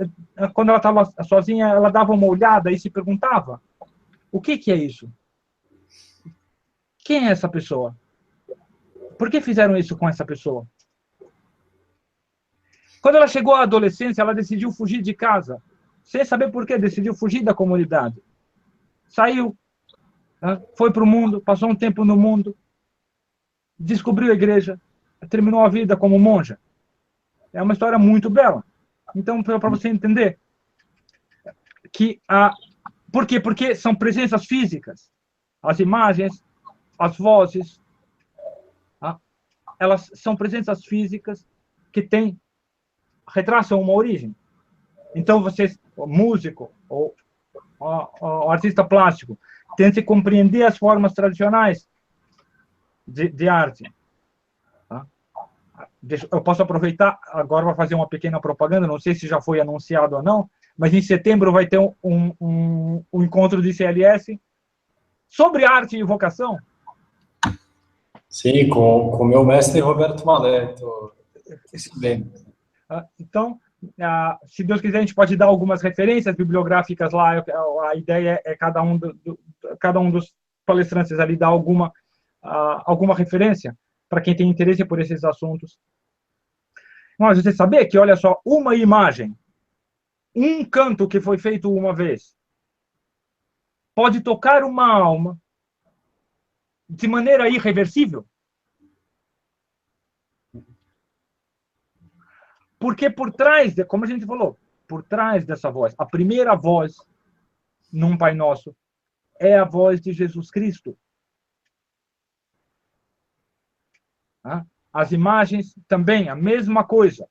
quando ela estava sozinha, ela dava uma olhada e se perguntava: o que é isso? Quem é essa pessoa? Por que fizeram isso com essa pessoa? Quando ela chegou à adolescência, ela decidiu fugir de casa. Sem saber por quê, decidiu fugir da comunidade. Saiu, foi para o mundo, passou um tempo no mundo, descobriu a igreja, terminou a vida como monja. É uma história muito bela. Então, para você entender que por quê? Porque são presenças físicas. As imagens, as vozes, elas são presenças físicas que retraçam uma origem. Então, você, músico ou artista plástico, tente compreender as formas tradicionais de arte. Eu posso aproveitar agora para fazer uma pequena propaganda, não sei se já foi anunciado ou não, mas em setembro vai ter um encontro de CLS sobre arte e vocação. Sim, com o meu mestre Roberto Malé. Excelente. Então, se Deus quiser, a gente pode dar algumas referências bibliográficas lá. A ideia é cada um dos palestrantes ali dar alguma referência para quem tem interesse por esses assuntos. Mas você saber que, olha só, uma imagem, um canto que foi feito uma vez, pode tocar uma alma de maneira irreversível? Porque por trás, como a gente falou, por trás dessa voz, a primeira voz num Pai Nosso é a voz de Jesus Cristo. As imagens também, a mesma coisa.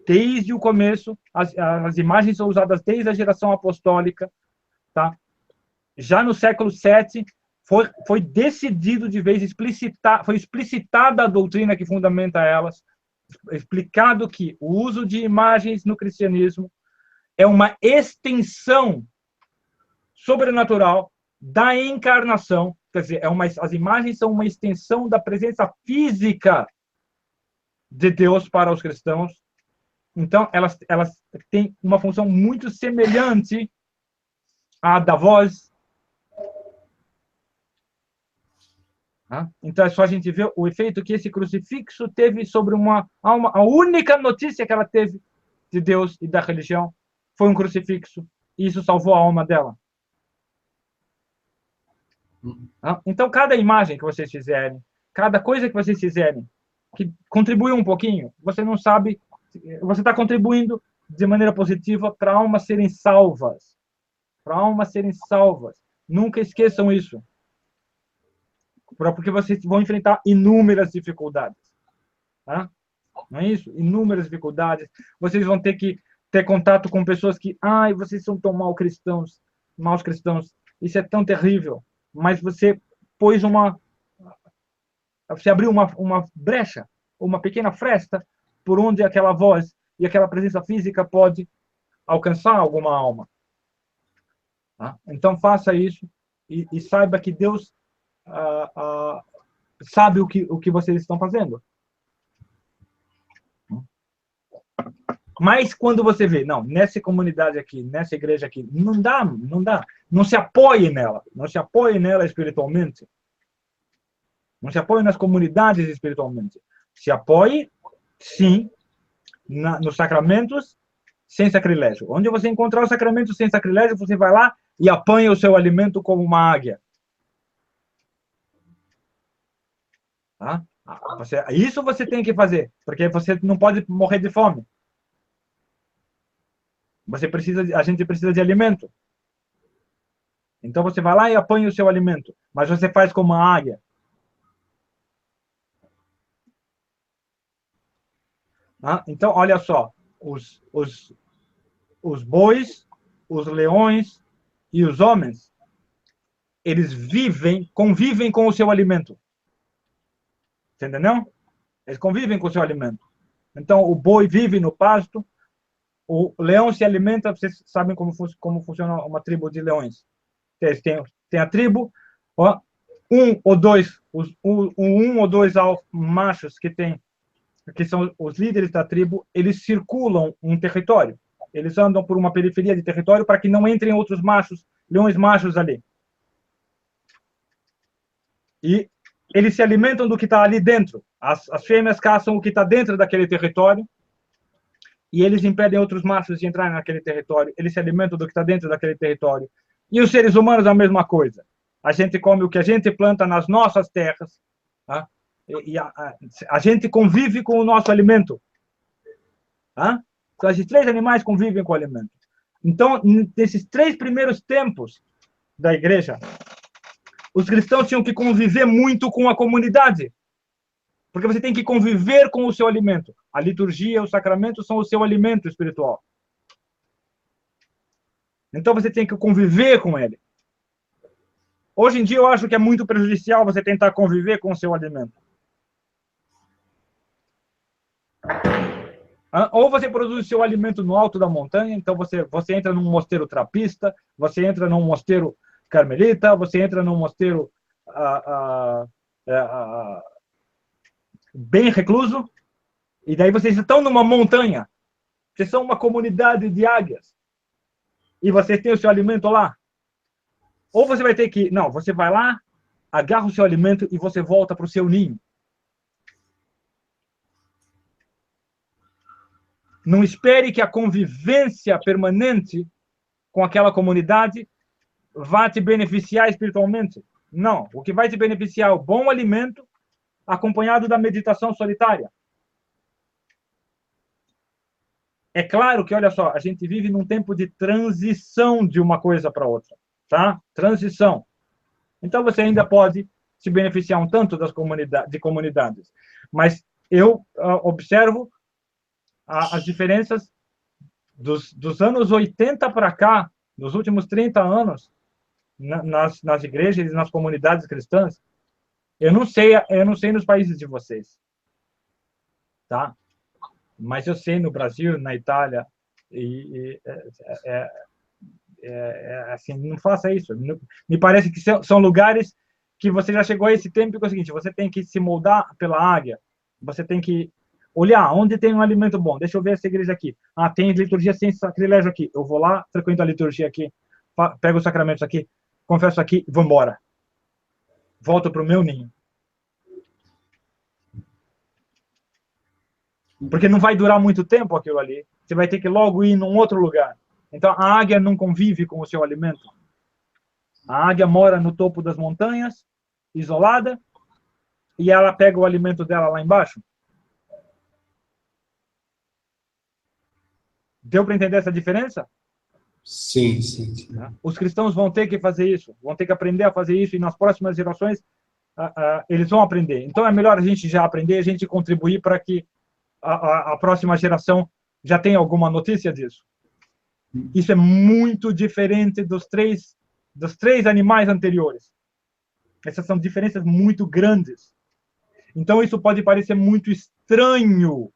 Desde o começo, as imagens são usadas desde a geração apostólica. Tá? Já no século VII, foi decidido de vez, foi explicitada a doutrina que fundamenta elas, explicado que o uso de imagens no cristianismo é uma extensão sobrenatural da encarnação, quer dizer, as imagens são uma extensão da presença física de Deus para os cristãos. Então, elas têm uma função muito semelhante à da voz. Então, é só a gente ver o efeito que esse crucifixo teve sobre uma alma. A única notícia que ela teve de Deus e da religião foi um crucifixo. E isso salvou a alma dela. Então, cada imagem que vocês fizerem, cada coisa que vocês fizerem, que contribui um pouquinho, você não sabe você está contribuindo de maneira positiva para almas serem salvas. Para almas serem salvas. Nunca esqueçam isso. Porque vocês vão enfrentar inúmeras dificuldades. Tá? Não é isso? Inúmeras dificuldades. Vocês vão ter que ter contato com pessoas que, vocês são tão maus cristãos. Isso é tão terrível. Mas você pôs você abriu uma brecha, uma pequena fresta, por onde aquela voz e aquela presença física pode alcançar alguma alma. Tá? Então faça isso e saiba que Deus sabe o que vocês estão fazendo. Mas quando você vê, não, nessa comunidade aqui, nessa igreja aqui, não dá. Não se apoie nela espiritualmente. Não se apoie nas comunidades espiritualmente. Se apoie, sim, nos sacramentos sem sacrilégio. Onde você encontrar os sacramentos sem sacrilégio, você vai lá e apanha o seu alimento como uma águia. Tá? Isso você tem que fazer, porque você não pode morrer de fome. A gente precisa de alimento. Então você vai lá e apanha o seu alimento, mas você faz como uma águia. Então, olha só, os bois, os leões e os homens, eles convivem com o seu alimento. Entendeu? Eles convivem com o seu alimento. Então, o boi vive no pasto, o leão se alimenta, vocês sabem como funciona uma tribo de leões. Tem a tribo, um ou dois machos que são os líderes da tribo, eles circulam um território. Eles andam por uma periferia de território para que não entrem outros leões machos ali. E eles se alimentam do que está ali dentro. As fêmeas caçam o que está dentro daquele território e eles impedem outros machos de entrarem naquele território. Eles se alimentam do que está dentro daquele território. E os seres humanos, a mesma coisa. A gente come o que a gente planta nas nossas terras. Tá? E a gente convive com o nosso alimento. Tá? Então, esses 3 animais convivem com o alimento. Então, nesses 3 primeiros tempos da igreja, os cristãos tinham que conviver muito com a comunidade. Porque você tem que conviver com o seu alimento. A liturgia, os sacramentos são o seu alimento espiritual. Então você tem que conviver com ele. Hoje em dia eu acho que é muito prejudicial você tentar conviver com o seu alimento. Ou você produz o seu alimento no alto da montanha, então você entra num mosteiro trapista, você entra num mosteiro carmelita, você entra num mosteiro bem recluso, e daí vocês estão numa montanha. Vocês são uma comunidade de águias. E vocês têm o seu alimento lá. Ou você vai ter que... Não, você vai lá, agarra o seu alimento e você volta para o seu ninho. Não espere que a convivência permanente com aquela comunidade vá te beneficiar espiritualmente. Não. O que vai te beneficiar é o bom alimento acompanhado da meditação solitária. É claro que, olha só, a gente vive num tempo de transição de uma coisa para outra. Tá? Transição. Então você ainda pode se beneficiar um tanto de comunidades. Mas eu observo as diferenças dos anos 80 para cá, dos últimos 30 anos, nas igrejas e nas comunidades cristãs. Eu não sei nos países de vocês, tá? Mas eu sei no Brasil, na Itália, assim, não faça isso. Me parece que são lugares que você já chegou a esse tempo, que é o seguinte: você tem que se moldar pela águia, você tem que olhar onde tem um alimento bom. Deixa eu ver essa igreja aqui. Tem liturgia sem sacrilégio aqui. Eu vou lá, frequento a liturgia aqui, pego os sacramentos aqui, confesso aqui, vou embora. Volto para o meu ninho. Porque não vai durar muito tempo aquilo ali. Você vai ter que logo ir num outro lugar. Então, a águia não convive com o seu alimento. A águia mora no topo das montanhas, isolada, e ela pega o alimento dela lá embaixo. Deu para entender essa diferença? Sim, sim, sim. Os cristãos vão ter que fazer isso, vão ter que aprender a fazer isso, e nas próximas gerações eles vão aprender. Então é melhor a gente já aprender, a gente contribuir para que a próxima geração já tenha alguma notícia disso. Isso é muito diferente dos três animais anteriores. Essas são diferenças muito grandes. Então isso pode parecer muito estranho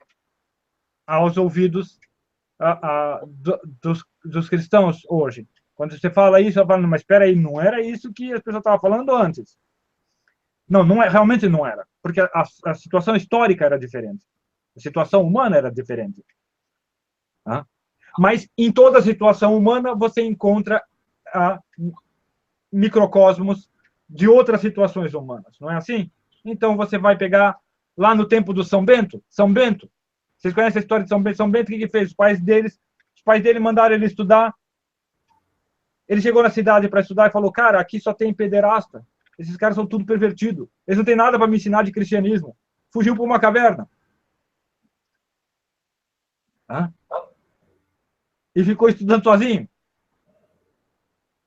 aos ouvidos dos cristãos hoje. Quando você fala isso, eu falo, mas espera aí, não era isso que as pessoas estavam falando antes. Não, realmente não era. Porque a situação histórica era diferente. A situação humana era diferente. Mas em toda situação humana você encontra microcosmos de outras situações humanas. Não é assim? Então você vai pegar lá no tempo do São Bento. São Bento. Vocês conhecem a história de São Bento? São Bento, o que fez? Os pais dele mandaram ele estudar. Ele chegou na cidade para estudar e falou, cara, aqui só tem pederasta. Esses caras são tudo pervertido. Eles não têm nada para me ensinar de cristianismo. Fugiu para uma caverna. E ficou estudando sozinho.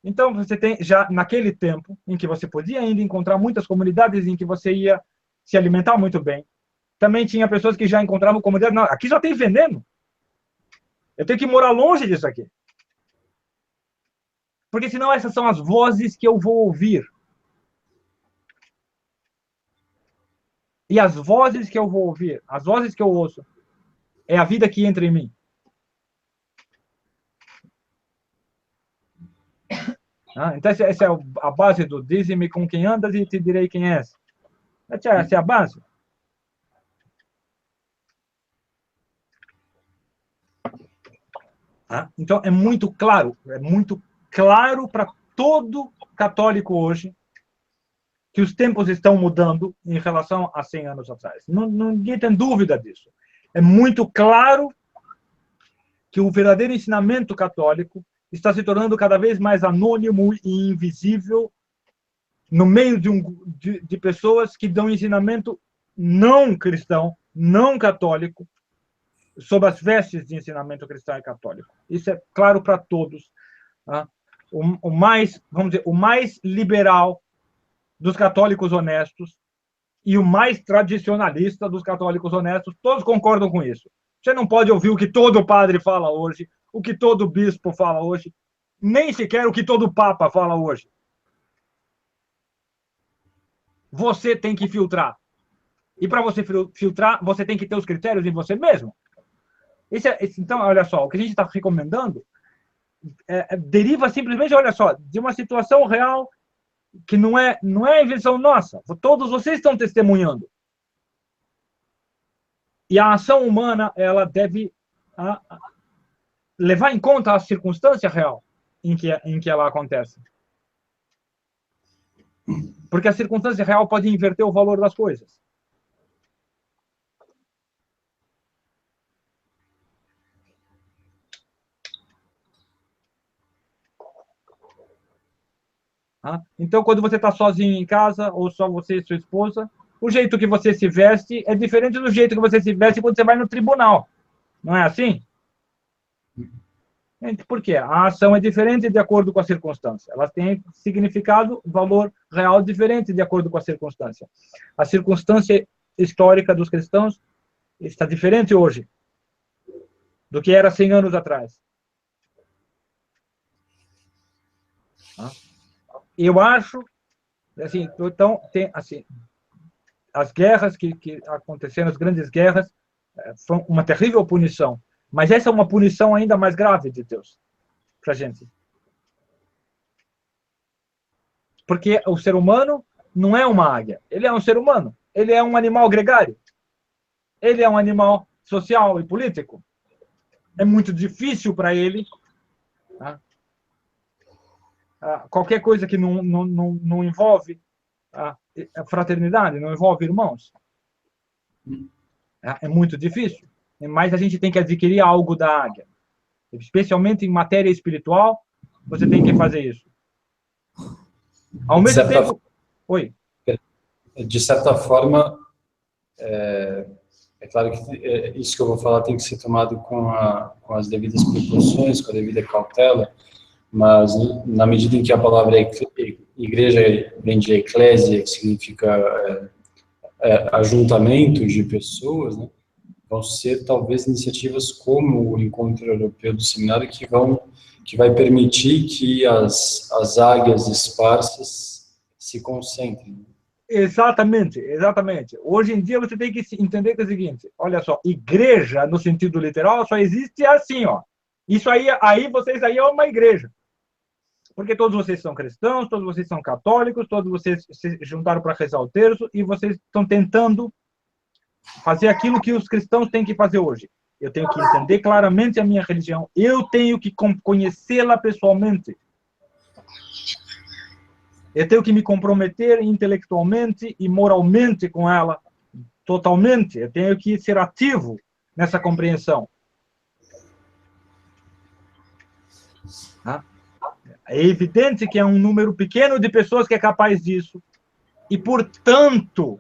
Então, você tem, já naquele tempo, em que você podia ainda encontrar muitas comunidades em que você ia se alimentar muito bem, também tinha pessoas que já encontravam comunidades, não, aqui só tem veneno. Eu tenho que morar longe disso aqui. Porque senão essas são as vozes que eu vou ouvir. E as vozes que eu vou ouvir, as vozes que eu ouço, é a vida que entra em mim. Então, essa é a base do dize-me com quem andas e te direi quem és. Essa é a base. Então, é muito claro para todo católico hoje que os tempos estão mudando em relação a 100 anos atrás. Ninguém tem dúvida disso. É muito claro que o verdadeiro ensinamento católico está se tornando cada vez mais anônimo e invisível no meio de pessoas que dão ensinamento não cristão, não católico, sob as vestes de ensinamento cristão e católico. Isso é claro para todos. O mais liberal dos católicos honestos e o mais tradicionalista dos católicos honestos, todos concordam com isso. Você não pode ouvir o que todo padre fala hoje, o que todo bispo fala hoje, nem sequer o que todo papa fala hoje. Você tem que filtrar. E para você filtrar, você tem que ter os critérios em você mesmo. Então, olha só, o que a gente está recomendando deriva simplesmente, olha só, de uma situação real que não é invenção nossa. Todos vocês estão testemunhando. E a ação humana, ela deve levar em conta a circunstância real em que ela acontece. Porque a circunstância real pode inverter o valor das coisas. Então, quando você está sozinho em casa, ou só você e sua esposa, o jeito que você se veste é diferente do jeito que você se veste quando você vai no tribunal. Não é assim? Por quê? A ação é diferente de acordo com a circunstância. Ela tem significado, valor real diferente de acordo com a circunstância. A circunstância histórica dos cristãos está diferente hoje do que era 100 anos atrás. Eu acho, assim, então, tem, assim, as guerras que aconteceram, as grandes guerras, foi uma terrível punição. Mas essa é uma punição ainda mais grave de Deus para a gente. Porque o ser humano não é uma águia. Ele é um ser humano. Ele é um animal gregário. Ele é um animal social e político. É muito difícil para ele qualquer coisa que não envolve a fraternidade, não envolve irmãos. É muito difícil. Mas a gente tem que adquirir algo da águia. Especialmente em matéria espiritual, você tem que fazer isso. Ao mesmo tempo... Oi. De certa forma, É claro que isso que eu vou falar tem que ser tomado com as devidas proporções, com a devida cautela, mas na medida em que a palavra igreja vem de eclésia, que significa ajuntamento de pessoas, né, vão ser talvez iniciativas como o Encontro Europeu do Seminário que vai permitir que as águias esparsas se concentrem. Exatamente, exatamente. Hoje em dia você tem que entender que é o seguinte, olha só, igreja no sentido literal só existe assim, ó. Isso aí vocês aí é uma igreja. Porque todos vocês são cristãos, todos vocês são católicos, todos vocês se juntaram para rezar o terço e vocês estão tentando fazer aquilo que os cristãos têm que fazer hoje. Eu tenho que entender claramente a minha religião, eu tenho que conhecê-la pessoalmente. Eu tenho que me comprometer intelectualmente e moralmente com ela, totalmente. Eu tenho que ser ativo nessa compreensão. É evidente que é um número pequeno de pessoas que é capaz disso. E, portanto,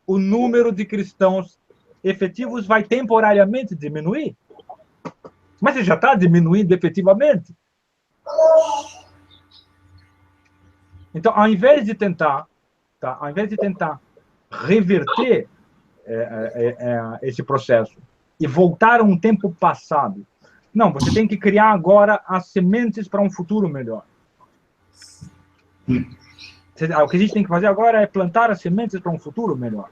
o número de cristãos efetivos vai temporariamente diminuir. Mas ele já está diminuindo efetivamente. Então, ao invés de tentar reverter esse processo e voltar a um tempo passado, não, você tem que criar agora as sementes para um futuro melhor. O que a gente tem que fazer agora é plantar as sementes para um futuro melhor.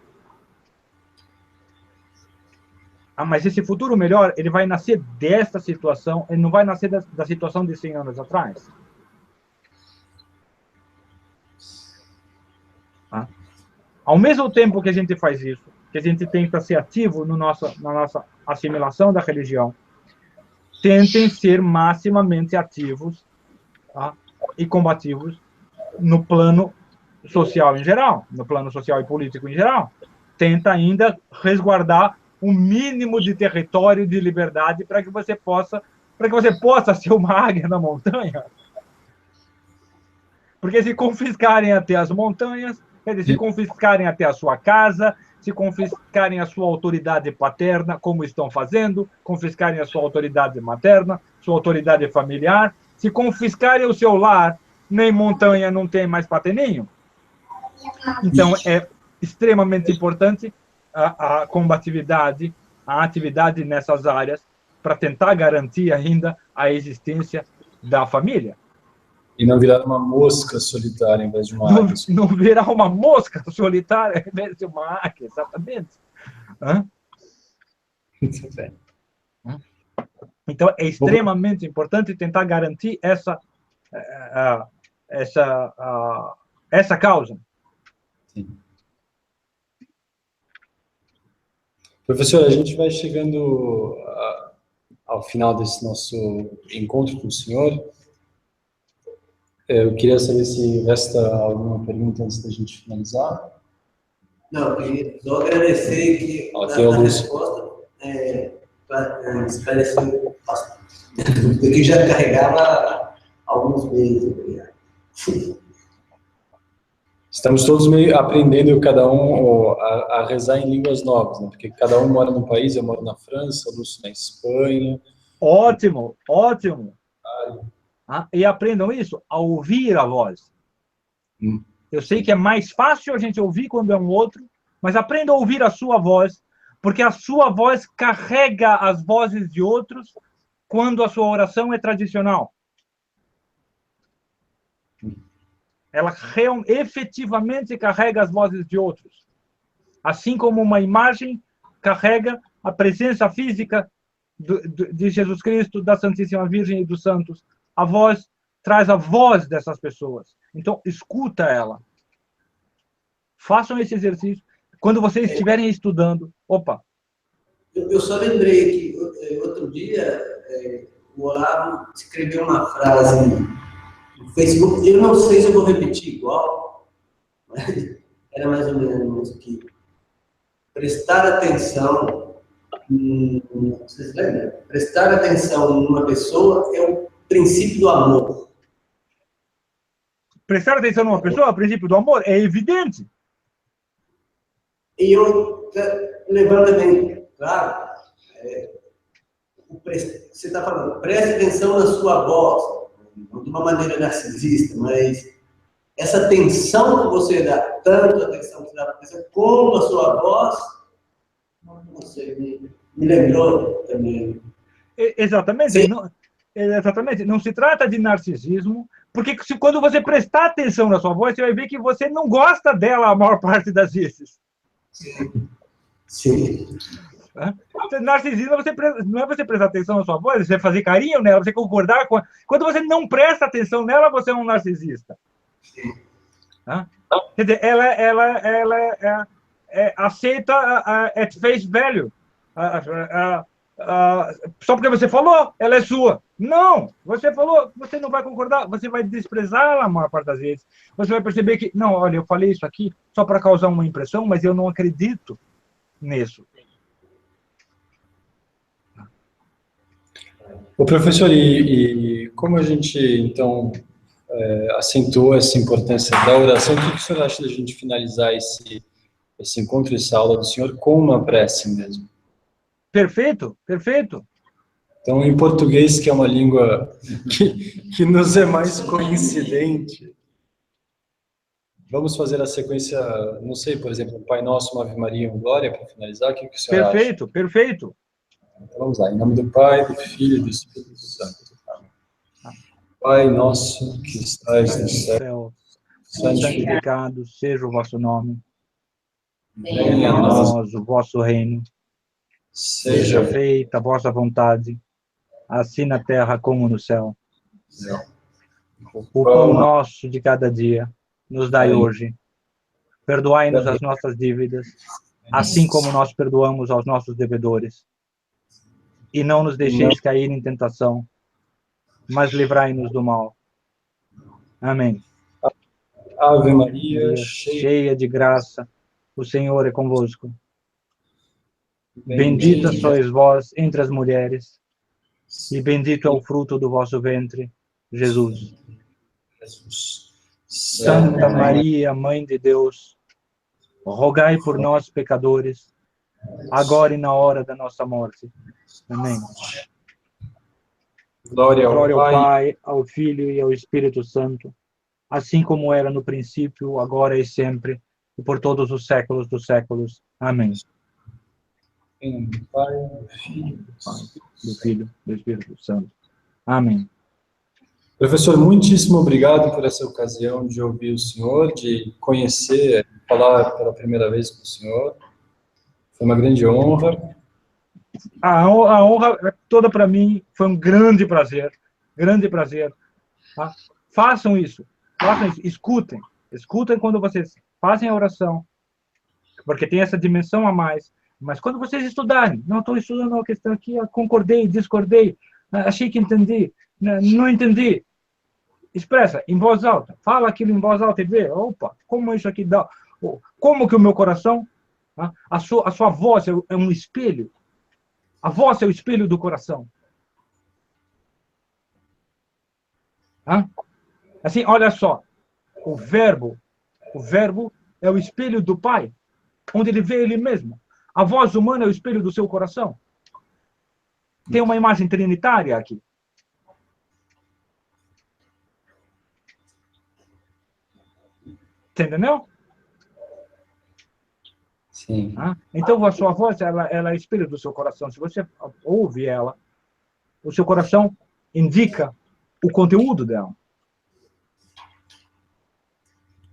Mas esse futuro melhor, ele vai nascer desta situação, ele não vai nascer da situação de 100 anos atrás. Ao mesmo tempo que a gente faz isso, que a gente tenta ser ativo na nossa assimilação da religião, tentem ser maximamente ativos e combativos no plano social em geral, no plano social e político em geral. Tenta ainda resguardar um mínimo de território de liberdade para que você possa ser uma águia na montanha. Porque se confiscarem até as montanhas, se confiscarem até a sua casa, se confiscarem a sua autoridade paterna, como estão fazendo, confiscarem a sua autoridade materna, sua autoridade familiar, se confiscarem o seu lar, nem montanha não tem mais pateninho. Então, é extremamente importante a combatividade, a atividade nessas áreas, para tentar garantir ainda a existência da família. E não virar uma mosca solitária em vez de uma águia. Não virar uma mosca solitária em vez de uma águia, exatamente. Muito bem. Então, é extremamente importante tentar garantir essa causa. Sim. Professor, a gente vai chegando ao final desse nosso encontro com o senhor. Eu queria saber se resta alguma pergunta antes da gente finalizar. Não, eu queria só agradecer que a resposta esclareceu bastante. Eu que já carregava alguns meses. Obrigado. Estamos todos meio aprendendo, cada um, a rezar em línguas novas, né? Porque cada um mora num país, eu moro na França, o Lúcio na Espanha. Ótimo, ótimo. E aprendam isso, a ouvir a voz. Eu sei que é mais fácil a gente ouvir quando é um outro, mas aprenda a ouvir a sua voz, porque a sua voz carrega as vozes de outros quando a sua oração é tradicional. Ela efetivamente carrega as vozes de outros. Assim como uma imagem carrega a presença física de Jesus Cristo, da Santíssima Virgem e dos santos. A voz traz a voz dessas pessoas. Então, escuta ela. Façam esse exercício. Quando vocês estiverem estudando... Opa! Eu só lembrei que outro dia o Olavo escreveu uma frase no Facebook, eu não sei se eu vou repetir igual, mas era mais ou menos que prestar atenção, vocês lembram? Prestar atenção numa pessoa é o princípio do amor. Prestar atenção numa pessoa é o princípio do amor, é evidente. E eu levando também, claro, você está falando, preste atenção na sua voz, não de uma maneira narcisista, mas essa atenção que você dá, tanto a atenção que você dá para a pessoa, como a sua voz, não sei, me lembrou também. Exatamente. Exatamente. Não se trata de narcisismo, porque quando você prestar atenção na sua voz, você vai ver que você não gosta dela a maior parte das vezes. Sim. Sim. Narcisismo não é você prestar atenção na sua voz, você fazer carinho nela, você concordar com ela. Quando você não presta atenção nela, você é um narcisista. Sim. Quer dizer, ela aceita at face value. Só porque você falou, ela é sua. Não! Você falou, você não vai concordar, você vai desprezá-la a maior parte das vezes. Você vai perceber que, não, olha, eu falei isso aqui só para causar uma impressão, mas eu não acredito nisso. O professor, e como a gente, então, acentuou essa importância da oração, o que o senhor acha da gente finalizar esse encontro, essa aula do senhor, com uma prece mesmo? Perfeito, perfeito. Então, em português, que é uma língua que nos é mais coincidente, vamos fazer a sequência, não sei, por exemplo, Pai Nosso, uma Ave Maria, um Glória, para finalizar, o que o senhor acha? Perfeito, perfeito. Então, vamos lá, em nome do Pai, do Filho e do Espírito Santo. Pai nosso, que estais no céu, santificado seja o vosso nome. venha a nós o vosso reino. seja feita a vossa vontade, assim na terra como no céu. O pão nosso de cada dia nos dai hoje. Perdoai-nos as nossas dívidas, assim como nós perdoamos aos nossos devedores. E não nos deixeis cair em tentação, mas livrai-nos do mal. Amém. Ave Maria, cheia de graça, o Senhor é convosco. Bendita sois vós entre as mulheres, e bendito é o fruto do vosso ventre, Jesus. Santa Maria, Mãe de Deus, rogai por nós, pecadores, agora e na hora da nossa morte. Amém. Glória ao Pai, ao Filho e ao Espírito Santo, assim como era no princípio, agora e sempre, e por todos os séculos dos séculos. Amém. Em nome do Pai, do Filho, do Espírito Santo. Amém. Professor, muitíssimo obrigado por essa ocasião de ouvir o senhor, de conhecer, falar pela primeira vez com o senhor. Foi uma grande honra. A honra é toda para mim, foi um grande prazer, grande prazer. Tá? Façam isso, escutem quando vocês fazem a oração, porque tem essa dimensão a mais. Mas quando vocês estudarem, não estou estudando uma questão aqui, concordei, discordei, achei que entendi, não entendi. Expressa em voz alta, fala aquilo em voz alta e vê, opa, como isso aqui dá, como que o meu coração, a sua voz é um espelho, a voz é o espelho do coração. Assim, olha só, o verbo é o espelho do Pai, onde ele vê ele mesmo. A voz humana é o espelho do seu coração. Tem uma imagem trinitária aqui. Entendeu? Sim. Então, a sua voz, ela é o espelho do seu coração. Se você ouve ela, o seu coração indica o conteúdo dela.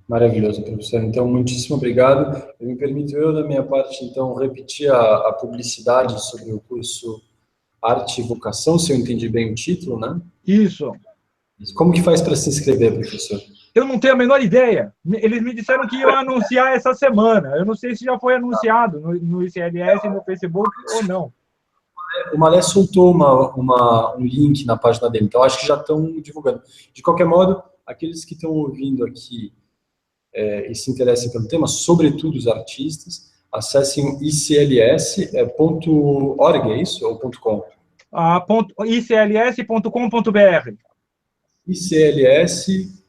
Maravilhoso, professor. Então, muitíssimo obrigado. Me permito eu, da minha parte, então, repetir a publicidade sobre o curso Arte e Vocação, se eu entendi bem o título, né? Isso. Como que faz para se inscrever, professor? Eu não tenho a menor ideia. Eles me disseram que iam anunciar essa semana. Eu não sei se já foi anunciado no ICLS, no Facebook ou não. O Malé soltou um link na página dele, então acho que já estão divulgando. De qualquer modo, aqueles que estão ouvindo aqui e se interessem pelo tema, sobretudo os artistas, acessem icls.org, é isso? Ou .com? icls.com.br. ICLS,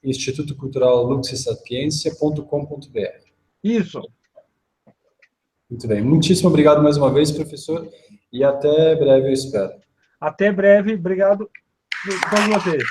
Instituto Cultural Lux e Sapiência.com.br. Isso. Muito bem. Muitíssimo obrigado mais uma vez, professor, e até breve, eu espero. Até breve. Obrigado a todos vocês.